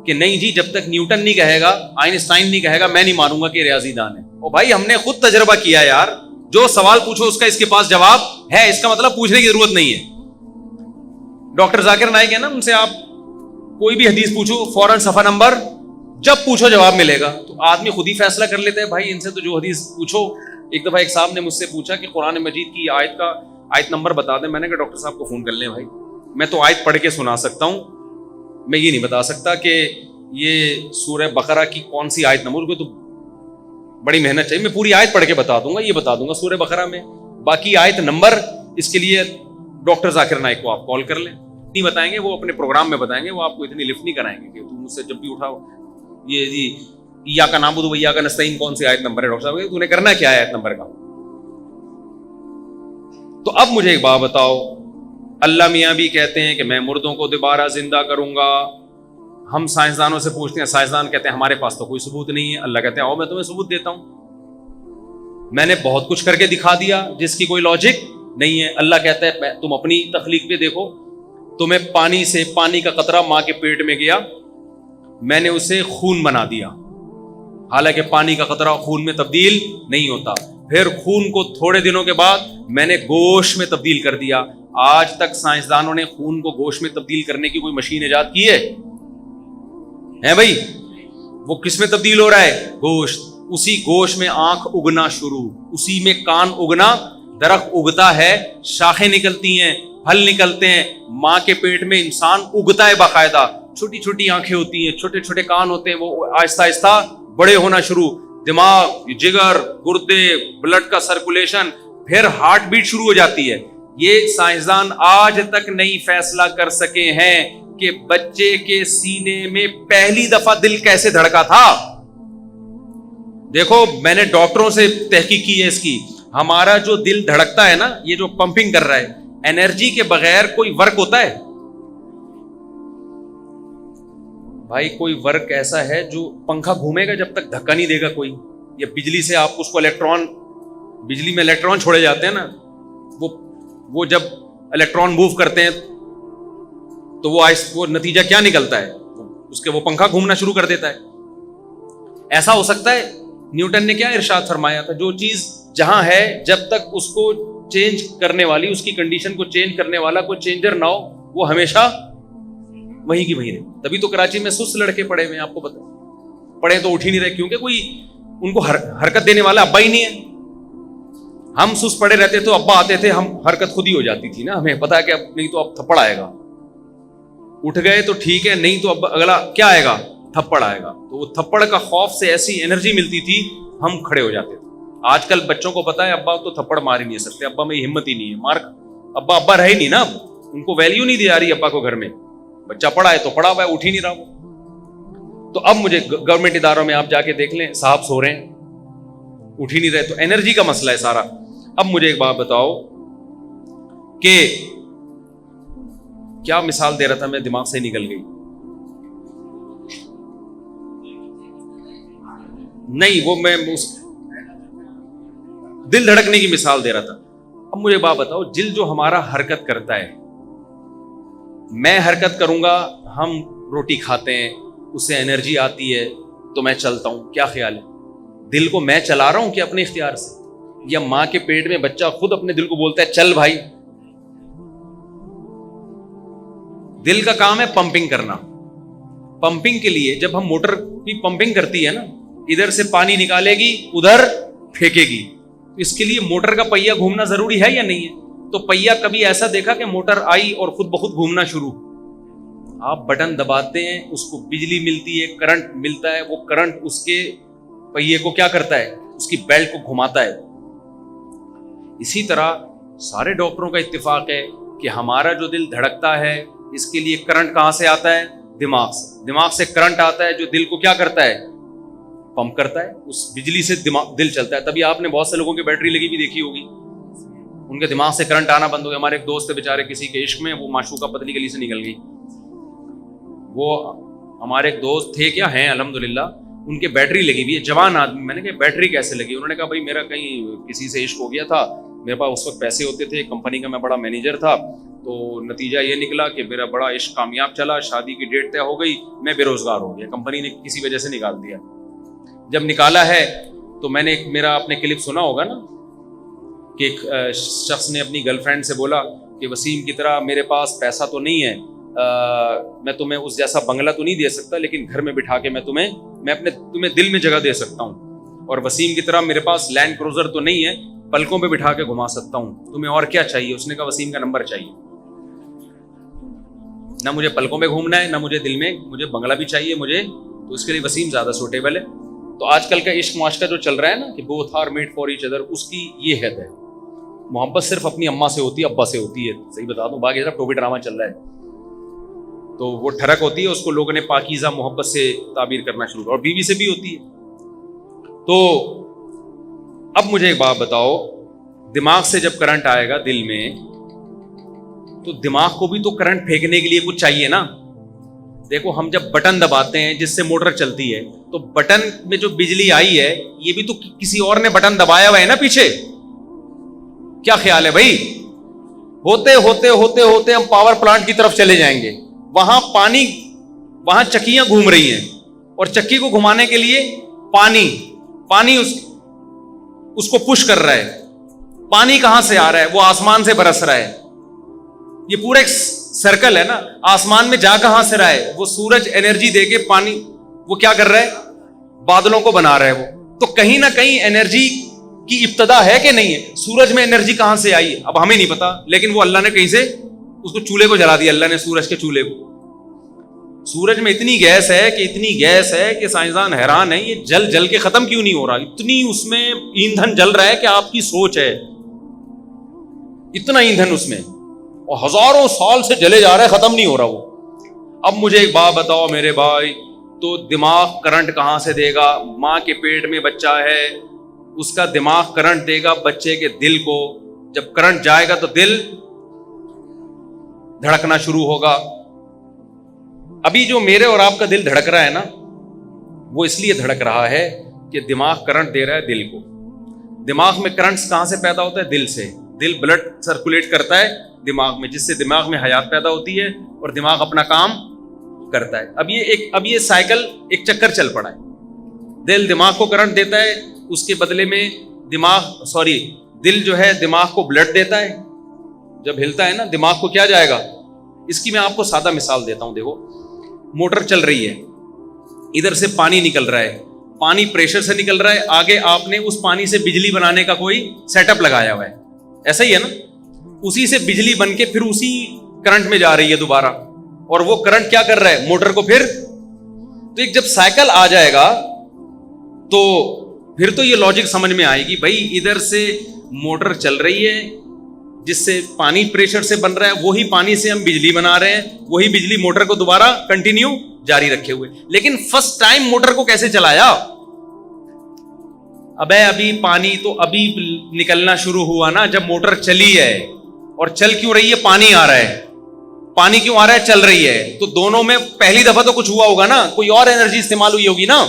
کہ نہیں جی جب تک نیوٹن نہیں کہے گا، آئنسٹائن نہیں کہے گا، میں نہیں مانوں گا کہ ریاضی دان ہے. او بھائی ہم نے خود تجربہ کیا یار، جو سوال پوچھو اس کا اس کے پاس جواب ہے، اس کا مطلب پوچھنے کی ضرورت نہیں ہے. ڈاکٹر ذاکر نائک ہے نا، ان سے آپ کوئی بھی حدیث پوچھو فوراً صفحہ نمبر، جب پوچھو جواب ملے گا. تو آدمی خود ہی فیصلہ کر لیتا ہے بھائی ان سے تو جو حدیث پوچھو. ایک دفعہ ایک صاحب نے مجھ سے پوچھا کہ قرآن مجید کی آیت نمبر بتا دیں. میں نے کہا ڈاکٹر صاحب کو فون کر لیں بھائی، میں تو آیت پڑھ کے سنا سکتا ہوں، میں یہ نہیں بتا سکتا کہ یہ سورہ بقرہ کی کون سی آیت نمبر کو، تو بڑی محنت چاہیے. میں پوری آیت پڑھ کے بتا دوں گا، یہ بتا دوں گا سورہ بقرہ میں، باقی آیت نمبر اس کے لیے ڈاکٹر ذاکر نائک کو آپ کال کر لیں, نہیں بتائیں گے, وہ اپنے پروگرام میں بتائیں گے, وہ آپ کو اتنی لفٹ نہیں کرائیں گے کہ تم مجھ سے جب بھی اٹھاؤ یہ جی ایاک نعبد و ایاک نستعین کون سی آیت نمبر ہے ڈاکٹر صاحب, تو نے کرنا کیا ہے آیت نمبر کا. تو اب مجھے ایک بات بتاؤ, اللہ میاں بھی کہتے ہیں کہ میں مردوں کو دوبارہ زندہ کروں گا, ہم سائنسدانوں سے پوچھتے ہیں, سائنسدان کہتے ہیں ہمارے پاس تو کوئی ثبوت نہیں ہے, اللہ کہتے ہیں آؤ میں تمہیں ثبوت دیتا ہوں, میں نے بہت کچھ کر کے دکھا دیا جس کی کوئی لاجک نہیں ہے. اللہ کہتا ہے تم اپنی تخلیق پہ دیکھو, تمہیں پانی سے, پانی کا قطرہ ماں کے پیٹ میں گیا, میں نے اسے خون بنا دیا, حالانکہ پانی کا قطرہ خون میں تبدیل نہیں ہوتا, پھر خون کو تھوڑے دنوں کے بعد میں نے گوشت میں تبدیل کر دیا. آج تک سائنسدانوں نے خون کو گوشت میں تبدیل کرنے کی کوئی مشین ایجاد کی ہے بھائی؟ وہ کس میں تبدیل ہو رہا ہے؟ گوشت. اسی گوشت میں آنکھ اگنا شروع, اسی میں کان اگنا, درخت اگتا ہے, شاخیں نکلتی ہیں, پھل نکلتے ہیں, ماں کے پیٹ میں انسان اگتا ہے باقاعدہ, چھوٹی چھوٹی آنکھیں ہوتی ہیں, چھوٹے چھوٹے کان ہوتے ہیں, وہ آہستہ آہستہ بڑے ہونا شروع, دماغ, جگر, گردے, بلڈ کا سرکولیشن, پھر ہارٹ بیٹ شروع ہو جاتی ہے. یہ سائنسدان آج تک نہیں فیصلہ کر سکے ہیں کہ بچے کے سینے میں پہلی دفعہ دل کیسے دھڑکا تھا. دیکھو میں نے ڈاکٹروں سے تحقیق کی ہے اس کی, ہمارا جو دل دھڑکتا ہے نا, یہ جو پمپنگ کر رہا ہے, انرجی کے بغیر کوئی ورک ہوتا ہے بھائی؟ کوئی ورک ایسا ہے جو پنکھا گھومے گا جب تک دھکا نہیں دے گا کوئی, یا بجلی سے آپ اس کو الیکٹران, بجلی میں الیکٹران چھوڑے جاتے ہیں نا, وہ جب الیکٹران موو کرتے ہیں تو وہ نتیجہ کیا نکلتا ہے, اس کے وہ پنکھا گھومنا شروع کر دیتا ہے. ایسا ہو سکتا ہے؟ نیوٹن نے کیا ارشاد فرمایا تھا, جو چیز جہاں ہے جب تک اس کو چینج کرنے والی, اس کی کنڈیشن کو چینج کرنے والا کوئی چینجر نہ ہو, وہ ہمیشہ وہیں کی وہیں رہے. تبھی تو کراچی میں سست لڑکے پڑے ہوئے ہیں, آپ کو پتا, پڑے تو اٹھ ہی نہیں رہے, کیونکہ کوئی ان کو حرکت دینے والا ابا ہی نہیں ہے. ہم سست پڑے رہتے تو ابا آتے تھے, ہم حرکت خود ہی ہو جاتی تھی نا, ہمیں پتا ہے کہ اب نہیں تو اب تھپڑ آئے گا, اٹھ گئے تو ٹھیک ہے, نہیں تو اب اگلا کیا آئے گا, تھپڑ آئے گا. تو وہ تھپڑ کا خوف سے ایسی انرجی ملتی تھی, ہم کھڑے ہو جاتے تھے. آج کل بچوں کو پتا ہے ابا تو تھپڑ مار ہی نہیں سکتے, ابا میں ہمت ہی نہیں ہے, مار ابا رہے نہیں نا, اب ان کو ویلیو نہیں دی آ رہی ابا کو گھر میں, بچہ پڑھا ہے تو پڑھا ہوا ہے, اٹھ ہی نہیں رہا وہ. تو اب مجھے گورنمنٹ اداروں میں آپ جا کے دیکھ لیں, صاحب سو رہے ہیں, اٹھ ہی نہیں رہے, تو انرجی کا مسئلہ ہے سارا. اب مجھے ایک بات بتاؤ کہ کیا مثال دے رہا تھا میں, دماغ سے نکل گئی, نہیں وہ میں دل دھڑکنے کی مثال دے رہا تھا. اب مجھے بات بتاؤ, دل جو ہمارا حرکت کرتا ہے, میں حرکت کروں گا, ہم روٹی کھاتے ہیں, اس سے انرجی آتی ہے تو میں چلتا ہوں, کیا خیال ہے؟ دل کو میں چلا رہا ہوں کہ اپنے اختیار سے, یا ماں کے پیٹ میں بچہ خود اپنے دل کو بولتا ہے چل بھائی؟ دل کا کام ہے پمپنگ کرنا. پمپنگ کے لیے جب ہم موٹر کی پمپنگ کرتی ہے نا, ادھر سے پانی نکالے گی, ادھر پھینکے گی, اس کے لیے موٹر کا پہیا گھومنا ضروری ہے یا نہیں ہے؟ تو پہیا کبھی ایسا دیکھا کہ موٹر آئی اور خود بخود گھومنا شروع؟ آپ بٹن دباتے ہیں, اس کو بجلی ملتی ہے, کرنٹ ملتا ہے, وہ کرنٹ اس کے پہیے کو کیا کرتا ہے, اس کی بیلٹ کو گھماتا ہے. اسی طرح سارے ڈاکٹروں کا اتفاق ہے کہ ہمارا جو دل دھڑکتا ہے, اس کے لیے کرنٹ کہاں سے آتا ہے؟ دماغ سے. دماغ سے کرنٹ آتا ہے جو دل کو کیا کرتا ہے؟ پمپ کرتا ہے. اس بجلی سے دل چلتا ہے. تبھی آپ نے بہت سے لوگوں کی بیٹری لگی بھی دیکھی ہوگی, ان کے دماغ سے کرنٹ آنا بند ہو گیا. ہمارے ایک دوست بیچارے کسی کے عشق میں, وہ معشوقہ پتلی گلی سے نکل گئی. وہ ہمارے ایک دوست تھے, کیا ہیں الحمدللہ, ان کے بیٹری لگی ہوئی ہے, جوان آدمی. میں نے کہا بیٹری کیسے لگی؟ انہوں نے کہا بھائی میرا کہیں کسی سے عشق ہو گیا تھا, میرے پاس اس وقت پیسے ہوتے تھے, کمپنی کا میں بڑا مینیجر تھا, تو نتیجہ یہ نکلا کہ میرا بڑا عشق کامیاب چلا, شادی کی ڈیٹ طے ہو گئی, میں بے روزگار ہو گیا, کمپنی نے کسی وجہ سے نکال دیا. جب نکالا ہے تو میں نے میرا آپ نے کلپ سنا ہوگا نا کہ ایک شخص نے اپنی گرل فرینڈ سے بولا کہ وسیم کی طرح میرے پاس پیسہ تو نہیں ہے, میں تمہیں اس جیسا بنگلہ تو نہیں دے سکتا, لیکن گھر میں بٹھا کے میں تمہیں دل میں جگہ دے سکتا ہوں, اور وسیم کی طرح میرے پاس لینڈ کروزر تو نہیں ہے, پلکوں پہ بٹھا کے گھما سکتا ہوں, تمہیں اور کیا چاہیے؟ اس نے کہا وسیم کا نمبر چاہیے, نہ مجھے پلکوں پہ گھومنا ہے, نہ مجھے دل میں, مجھے بنگلہ بھی چاہیے مجھے, تو اس کے لیے وسیم زیادہ سوٹیبل ہے. تو آج کل کا عشق معاشقہ جو چل رہا ہے نا کہ both are made for each other, اس کی یہ حد ہے. محبت صرف اپنی اماں سے ہوتی ہے، ابا سے ہوتی ہے، صحیح بتا دوں، باقی صرف ٹوپی ڈرامہ چل رہا ہے. تو وہ ٹھڑک ہوتی ہے، اس کو لوگوں نے پاکیزہ محبت سے تعبیر کرنا شروع کیا، اور بیوی سے بھی ہوتی ہے. تو اب مجھے ایک بات بتاؤ، دماغ سے جب کرنٹ آئے گا دل میں، تو دماغ کو بھی تو کرنٹ پھینکنے کے لیے کچھ چاہیے نا. دیکھو ہم جب بٹن دباتے ہیں جس سے موٹر چلتی ہے، تو بٹن میں جو بجلی آئی ہے یہ بھی تو کسی اور نے بٹن دبایا ہوا ہے نا پیچھے. کیا خیال ہے بھائی؟ ہوتے ہوتے ہوتے ہوتے ہم پاور پلانٹ کی طرف چلے جائیں گے، وہاں پانی، وہاں چکیاں گھوم رہی ہیں، اور چکی کو گھمانے کے لیے پانی اس کو پش کر رہا ہے. پانی کہاں سے آ رہا ہے؟ وہ آسمان سے برس رہا ہے. یہ پورا ایک سرکل ہے نا. آسمان میں جا کہاں سے رہا ہے؟ وہ سورج انرجی دے کے پانی وہ کیا کر رہا ہے؟ بادلوں کو بنا رہا ہے. وہ تو کہیں نہ کہیں انرجی کی ابتدا ہے کہ نہیں ہے؟ سورج میں انرجی کہاں سے آئی؟ اب ہمیں نہیں پتا، لیکن وہ اللہ نے کہیں سے اس کو چولہے کو جلا دیا. اللہ نے سورج کے چولہے کو. سورج میں اتنی گیس ہے کہ سائنسدان حیران ہے یہ جل کے ختم کیوں نہیں ہو رہا. اتنی اس میں ایندھن جل رہا ہے کہ آپ کی سوچ ہے، اتنا ایندھن اس میں، اور ہزاروں سال سے جلے جا رہا ہے، ختم نہیں ہو رہا وہ. اب مجھے ایک بات بتاؤ میرے بھائی، تو دماغ کرنٹ کہاں سے دے گا؟ ماں کے پیٹ میں بچہ ہے، اس کا دماغ کرنٹ دے گا بچے کے دل کو. جب کرنٹ جائے گا تو دل دھڑکنا شروع ہوگا. ابھی جو میرے اور آپ کا دل دھڑک رہا ہے نا، وہ اس لیے دھڑک رہا ہے کہ دماغ کرنٹ دے رہا ہے دل کو. دماغ میں کرنٹس کہاں سے پیدا ہوتا ہے؟ دل سے. دل بلڈ سرکولیٹ کرتا ہے دماغ میں، جس سے دماغ میں حیات پیدا ہوتی ہے اور دماغ اپنا کام کرتا ہے. اب یہ سائیکل ایک چکر چل پڑا ہے. دل دماغ کو کرنٹ دیتا ہے، اس کے بدلے میں دل جو ہے دماغ کو بلڈ دیتا ہے. جب ہلتا ہے نا دماغ کو کیا جائے گا؟ اس کی میں آپ کو سادہ مثال دیتا ہوں. دیکھو موٹر چل رہی ہے، ادھر سے پانی نکل رہا ہے، پانی پریشر سے نکل رہا ہے، آگے آپ نے اس پانی سے بجلی بنانے کا کوئی سیٹ اپ لگایا ہوا ہے، ایسا ہی ہے نا. اسی سے بجلی بن کے پھر اسی کرنٹ میں جا رہی ہے دوبارہ، اور وہ کرنٹ کیا کر رہا ہے؟ موٹر کو تو ایک جب سائیکل آ جائے گا تو پھر تو یہ لاجک سمجھ میں آئے گی بھائی، ادھر سے موٹر چل رہی ہے جس سے پانی پریشر سے بن رہا ہے، وہی پانی سے ہم بجلی بنا رہے ہیں، وہی بجلی موٹر کو دوبارہ کنٹینیو جاری رکھے ہوئے. لیکن فرسٹ ٹائم موٹر کو کیسے چلایا؟ ابھی پانی تو ابھی نکلنا شروع ہوا نا جب موٹر چلی ہے. اور چل کیوں رہی ہے؟ پانی آ رہا ہے. پانی کیوں آ رہا ہے؟ چل رہی ہے. تو دونوں میں پہلی دفعہ تو کچھ ہوا ہوگا نا، کوئی اور انرجی استعمال ہوئی ہوگی نا.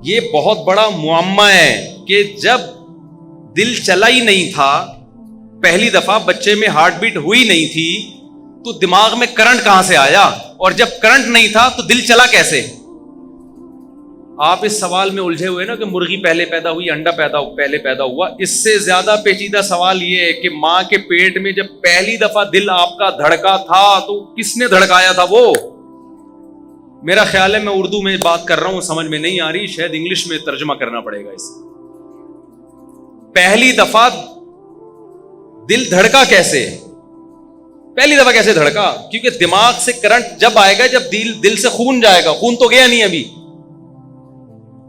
یہ بہت بڑا معمہ ہے کہ جب دل چلا ہی نہیں تھا، پہلی دفعہ بچے میں ہارٹ بیٹ ہوئی نہیں تھی، تو دماغ میں کرنٹ کہاں سے آیا؟ اور جب کرنٹ نہیں تھا تو دل چلا کیسے؟ آپ اس سوال میں الجھے ہوئے نا کہ مرغی پہلے پیدا ہوئی، انڈا پہلے پیدا ہوا. اس سے زیادہ پیچیدہ سوال یہ ہے کہ ماں کے پیٹ میں جب پہلی دفعہ دل آپ کا دھڑکا تھا تو کس نے دھڑکایا تھا؟ وہ میرا خیال ہے، میں اردو میں بات کر رہا ہوں، سمجھ میں نہیں آ رہی، شاید انگلش میں ترجمہ کرنا پڑے گا. اس پہلی دفعہ دل دھڑکا کیسے؟ پہلی دفعہ کیسے دھڑکا؟ کیونکہ دماغ سے کرنٹ جب آئے گا، جب دل سے خون جائے گا. خون تو گیا نہیں ابھی.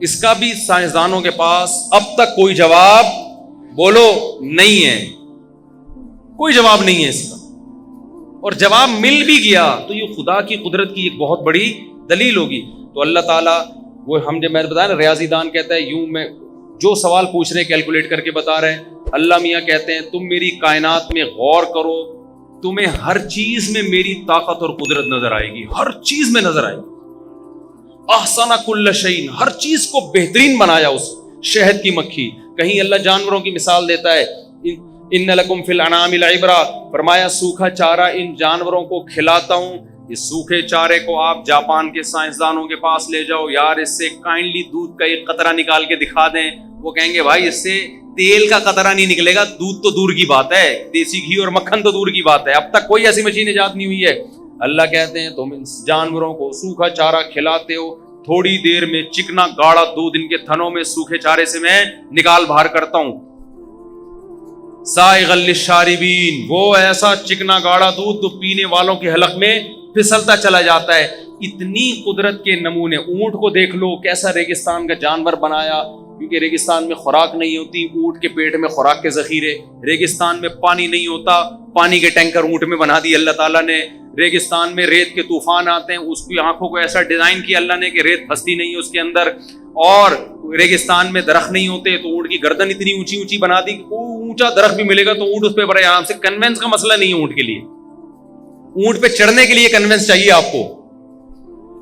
اس کا بھی سائنسدانوں کے پاس اب تک کوئی جواب بولو نہیں ہے، کوئی جواب نہیں ہے اس کا. اور جواب مل بھی گیا تو یہ خدا کی قدرت کی ایک بہت بڑی دلیل ہوگی. تو اللہ تعالیٰ، وہ ہم جب میں نے بتایا نا ریاضی دان کہتا ہے یوں، میں جو سوال پوچھ رہے کیلکولیٹ کر کے بتا رہے ہیں. اللہ میاں کہتے ہیں تم میری کائنات میں غور کرو، تمہیں ہر چیز میں میری طاقت اور قدرت نظر آئے گی، ہر چیز میں نظر آئے گی. احسن کل شیء، ہر چیز کو بہترین بنایا. اس شہد کی مکھی، کہیں اللہ جانوروں کی مثال دیتا ہے، ان لکم فی الانعام لعبرہ، فرمایا سوکھا چارہ ان جانوروں کو کھلاتا ہوں. اس سوکھے چارے کو آپ جاپان کے سائنسدانوں کے پاس لے جاؤ، یار اس سے کائنڈلی دودھ کا ایک قطرہ نکال کے دکھا دیں، وہ کہیں گے بھائی اس سے تیل کا قطرہ نہیں نکلے گا، دودھ تو دور کی بات ہے، دیسی گھی اور مکھن تو دور کی بات ہے. اب تک کوئی ایسی مشین ایجاد نہیں ہوئی ہے. اللہ کہتے ہیں تم ان جانوروں کو سوکھا چارہ کھلاتے ہو، تھوڑی دیر میں چکنا گاڑا دودھ ان کے تھنوں میں سوکھے چارے سے میں نکال باہر کرتا ہوں. سائغ للشاربین، وہ ایسا چکنا گاڑا دودھ تو پینے والوں کے حلق میں پھسلتا چلا جاتا ہے. اتنی قدرت کے نمونے. اونٹ کو دیکھ لو کیسا ریگستان کا جانور بنایا، کیونکہ ریگستان میں خوراک نہیں ہوتی، اونٹ کے پیٹ میں خوراک کے ذخیرے، ریگستان میں پانی نہیں ہوتا، پانی کے ٹینکر اونٹ میں بنا دی اللہ تعالیٰ نے، ریگستان میں ریت کے طوفان آتے ہیں، اس کی آنکھوں کو ایسا ڈیزائن کیا اللہ نے کہ ریت پھنستی نہیں ہے اس کے اندر، اور ریگستان میں درخت نہیں ہوتے تو اونٹ کی گردن اتنی اونچی اونچی بنا دی کہ اونچا درخت بھی ملے گا تو اونٹ اس پہ بڑے آرام سے، کنوینس کا مسئلہ نہیں ہے اونٹ کے لیے، اونٹ پہ چڑھنے کے لیے کنوینس چاہیے آپ کو،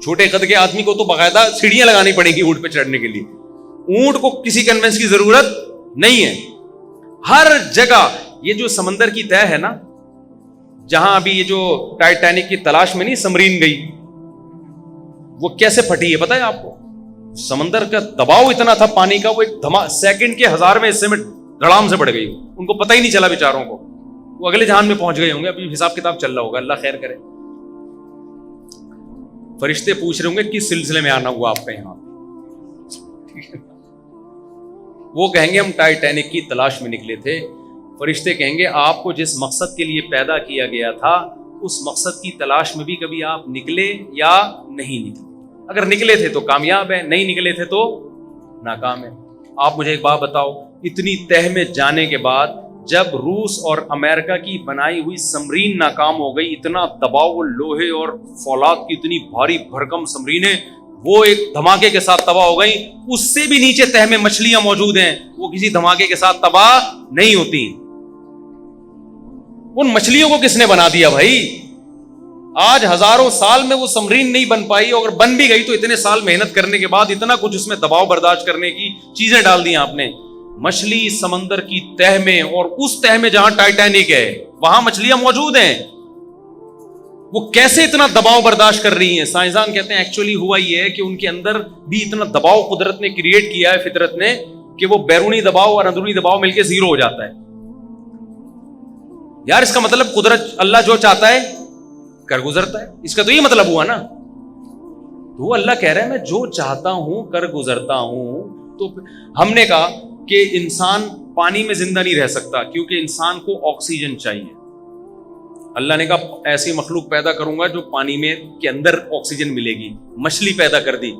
چھوٹے قد کے آدمی کو تو باقاعدہ سیڑھیاں لگانی پڑیں گی اونٹ پہ چڑھنے کے لیے، اونٹ کو کسی کنوینس کی ضرورت نہیں ہے۔ ہر جگہ یہ جو سمندر کی تہہ ہے نا، جہاں ابھی یہ جو ٹائٹینک کی تلاش میں نہیں سمرین گئی، وہ کیسے پھٹی ہے پتہ ہے آپ کو؟ سمندر کا دباؤ اتنا تھا پانی کا، وہ ایک سیکنڈ کے 1000ویں حصے میں دھڑام سے بڑھ گئی، ان کو پتہ ہی نہیں چلا بیچاروں کو، وہ اگلے جہان میں پہنچ گئے ہوں گے، ابھی حساب کتاب چل رہا ہوگا، اللہ خیر کرے۔ فرشتے پوچھ رہے ہوں گے کس سلسلے میں آنا ہوا آپ کا یہاں، وہ کہیں گے ہم ٹائٹینک کی تلاش میں نکلے تھے، فرشتے کہیں گے آپ کو جس مقصد کے لیے پیدا کیا گیا تھا اس مقصد کی تلاش میں بھی کبھی آپ نکلے یا نہیں نکلے؟ اگر نکلے تھے تو کامیاب ہے، نہیں نکلے تھے تو ناکام ہے۔ آپ مجھے ایک بات بتاؤ، اتنی تہ میں جانے کے بعد جب روس اور امریکہ کی بنائی ہوئی سمرین ناکام ہو گئی، اتنا دباؤ، وہ لوہے اور فولاد کی اتنی بھاری بھرکم سمرینیں وہ ایک دھماکے کے ساتھ تباہ ہو گئی، اس سے بھی نیچے تہ میں مچھلیاں موجود ہیں، وہ کسی دھماکے کے ساتھ تباہ نہیں ہوتی۔ ان مچھلیوں کو کس نے بنا دیا بھائی؟ آج ہزاروں سال میں وہ سمرین نہیں بن پائی، اور اگر بن بھی گئی تو اتنے سال محنت کرنے کے بعد اتنا کچھ اس میں دباؤ برداشت کرنے کی چیزیں ڈال دی آپ نے۔ مچھلی سمندر کی تہ میں، اور اس تہ میں جہاں ٹائٹینک ہے وہاں مچھلیاں موجود ہیں، وہ کیسے اتنا دباؤ برداشت کر رہی ہیں؟ سائنسدان کہتے ہیں ایکچولی ہوا یہ ہے کہ ان کے اندر بھی اتنا دباؤ قدرت نے کریٹ کیا ہے، فطرت نے، کہ وہ بیرونی دباؤ اور اندرونی دباؤ مل کے زیرو ہو جاتا ہے۔ یار اس کا مطلب قدرت، اللہ جو چاہتا ہے کر گزرتا ہے، اس کا تو یہ مطلب ہوا نا۔ تو اللہ کہہ رہا ہے میں جو چاہتا ہوں کر گزرتا ہوں۔ تو ہم نے کہا کہ انسان پانی میں زندہ نہیں رہ سکتا کیونکہ انسان کو آکسیجن چاہیے۔ اللہ نے کہا ایسی مخلوق پیدا کروں گا جو پانی میں کے اندر آکسیجن ملے گی، مچھلی پیدا کر دی۔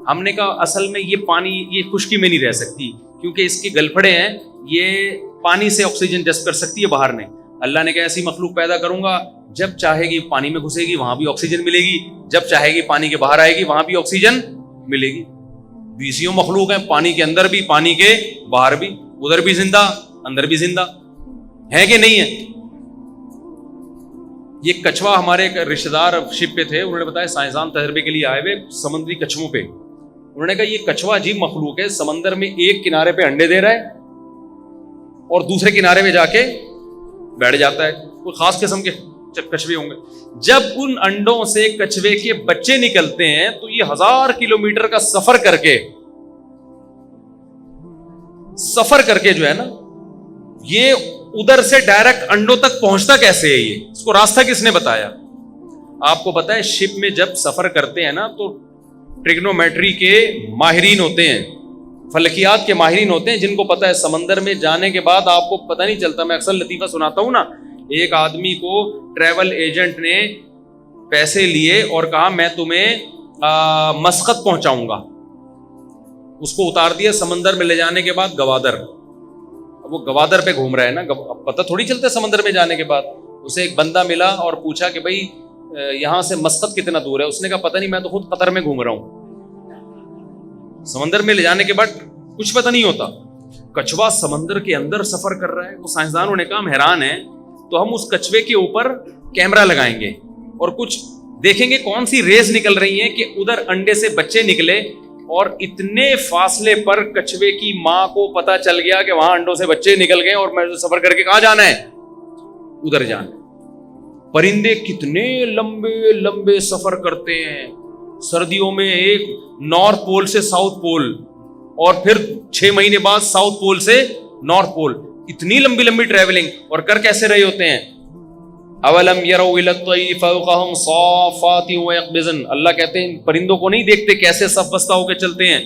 ہم نے کہا اصل میں یہ پانی یہ خشکی میں نہیں رہ سکتی کیونکہ اس کے گلپھڑے ہیں، یہ پانی سے آکسیجن جذب کر سکتی ہے باہر نہیں۔ اللہ نے کہا ایسی مخلوق پیدا کروں گا جب چاہے گی پانی میں گھسے گی وہاں بھی آکسیجن ملے گی، جب چاہے گی پانی کے باہر آئے گی وہاں بھی آکسیجن ملے گی۔ بیسیوں مخلوق ہیں، پانی کے اندر بھی پانی کے باہر بھی، ادھر بھی زندہ اندر بھی زندہ ہے کہ نہیں ہے؟ یہ کچھوا ہمارے ایک رشتے دار شپ پہ تھے، انہوں نے بتایا سائنسدان تجربے کے لیے آئے ہوئے سمندری کچھووں پہ، انہوں نے کہا یہ کچھوا عجیب مخلوق ہے، سمندر میں ایک کنارے پہ انڈے دے رہا ہے اور دوسرے کنارے پہ جا کے بیٹھ جاتا ہے۔ کوئی خاص قسم کے کچھوے ہوں گے۔ جب ان انڈوں سے کچھوے کے بچے نکلتے ہیں تو یہ 1000 کلومیٹر کا سفر کر کے جو ہے نا، یہ ادھر سے ڈائریکٹ انڈوں تک پہنچتا کیسے ہے؟ یہ اس کو راستہ کس نے بتایا؟ آپ کو پتا ہے شپ میں جب سفر کرتے ہیں نا تو ٹریگنومیٹری کے ماہرین ہوتے ہیں، فلکیات کے ماہرین ہوتے ہیں، جن کو پتا ہے سمندر میں جانے کے بعد آپ کو پتہ نہیں چلتا۔ میں اکثر لطیفہ سناتا ہوں نا، ایک آدمی کو ٹریول ایجنٹ نے پیسے لیے اور کہا میں تمہیں مسقط پہنچاؤں گا، اس کو اتار دیا سمندر میں لے جانے کے بعد گوادر، اب وہ گوادر پہ گھوم رہا ہے نا، پتہ تھوڑی چلتا سمندر میں جانے کے بعد۔ اسے ایک بندہ ملا اور پوچھا کہ بھائی یہاں سے مسقط کتنا دور ہے؟ اس نے کہا پتہ نہیں، میں تو خود قطر میں گھوم رہا ہوں۔ سمندر میں لے جانے کے بعد کچھ پتہ نہیں ہوتا۔ کچھوا سمندر کے اندر سفر کر رہا ہے، وہ سائنسدانوں نے کہا ہم حیران ہیں، تو ہم اس کچھوے کے اوپر کیمرہ لگائیں گے اور کچھ دیکھیں گے کون سی ریز نکل رہی ہیں کہ ادھر انڈے سے بچے نکلے، اور اتنے فاصلے پر کچھوے کی ماں کو پتا چل گیا کہ وہاں انڈوں سے بچے نکل گئے اور میں سفر کر کے کہاں جانا ہے؟ ادھر جانا ہے۔ پرندے کتنے لمبے لمبے سفر کرتے ہیں، سردیوں میں ایک نارتھ پول سے ساؤتھ پول، اور پھر 6 مہینے بعد ساؤتھ پول سے نارتھ پول، اتنی لمبی لمبی ٹریولنگ، اور کر کیسے رہے ہوتے ہیں؟ اولم يروا الى الطير فوقهم صافات ويقبضن، اللہ کہتے ہیں پرندوں کو نہیں دیکھتے کیسے صف بستہ ہو کے چلتے ہیں؟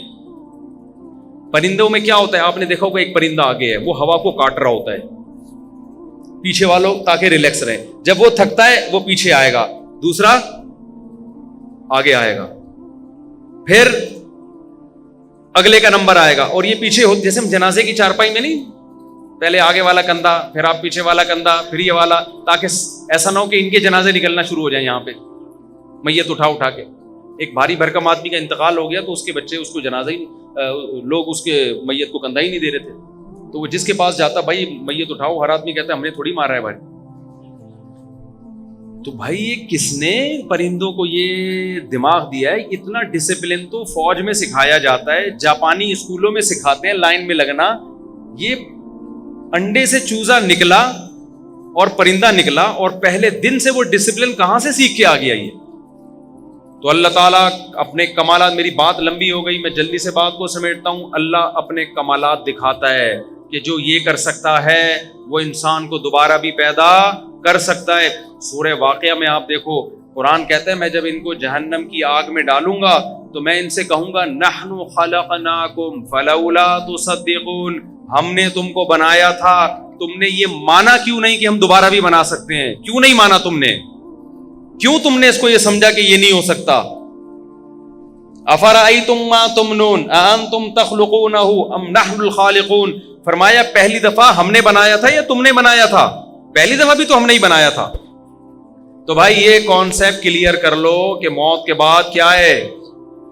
پرندوں میں کیا ہوتا ہے؟ آپ نے دیکھا ہوگا ایک پرندہ آگے ہے، وہ ہوا کو کاٹ رہا ہوتا ہے پیچھے والوں تاکہ ریلیکس رہے، جب وہ تھکتا ہے وہ پیچھے آئے گا، دوسرا آگے آئے گا، پھر اگلے کا نمبر آئے گا. اور یہ پیچھے ہو, جیسے ہم جنازے کی چارپائی میں نہیں, پہلے آگے والا کندھا, پھر آپ پیچھے والا کندھا, پھر یہ والا, تاکہ ایسا نہ ہو کہ ان کے جنازے نکلنا شروع ہو جائیں یہاں پہ میت اٹھا کے. ایک بھاری بھرکم آدمی کا انتقال ہو گیا تو اس کے بچے اس کو جنازہ ہی, لوگ اس کے میت کو کندھا ہی نہیں دے رہے تھے, تو وہ جس کے پاس جاتا, بھائی میت اٹھاؤ, ہر آدمی کہتا ہے ہم نے تھوڑی مارا ہے بھائی. تو بھائی یہ کس نے پرندوں کو یہ دماغ دیا ہے؟ اتنا ڈسپلن تو فوج میں سکھایا جاتا ہے, جاپانی اسکولوں میں سکھاتے ہیں لائن میں لگنا. یہ انڈے سے چوزا نکلا اور پرندہ نکلا, اور پہلے دن سے وہ ڈسپلن کہاں سے سیکھ کے آ گیا یہ؟ تو اللہ تعالیٰ اپنے کمالات, میری بات لمبی ہو گئی, میں جلدی سے بات کو سمیٹتا ہوں. اللہ اپنے کمالات دکھاتا ہے کہ جو یہ کر سکتا ہے وہ انسان کو دوبارہ بھی پیدا کر سکتا ہے. سورہ واقعہ میں آپ دیکھو, قرآن کہتا ہے میں جب ان کو جہنم کی آگ میں ڈالوں گا تو میں ان سے کہوں گا نحن خلقناکم فلولا تصدقون, ہم نے تم کو بنایا تھا, تم نے یہ مانا کیوں نہیں کہ ہم دوبارہ بھی بنا سکتے ہیں؟ کیوں نہیں مانا تم نے؟ کیوں تم نے اس کو یہ سمجھا کہ یہ نہیں ہو سکتا؟ افرأیتم ما تمنون اانتم تخلقونہ ام نحن الخالقون, فرمایا پہلی دفعہ ہم نے بنایا تھا یا تم نے بنایا تھا؟ پہلی دفعہ بھی تو ہم نے ہی بنایا تھا. تو بھائی یہ کانسیپٹ کلیئر کر لو کہ موت کے بعد کیا ہے,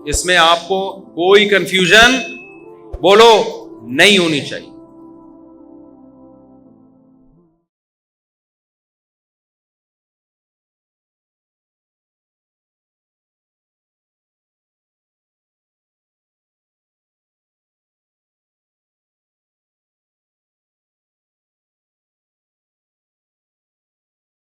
اس میں آپ کو کوئی کنفیوژن بولو نہیں ہونی چاہیے.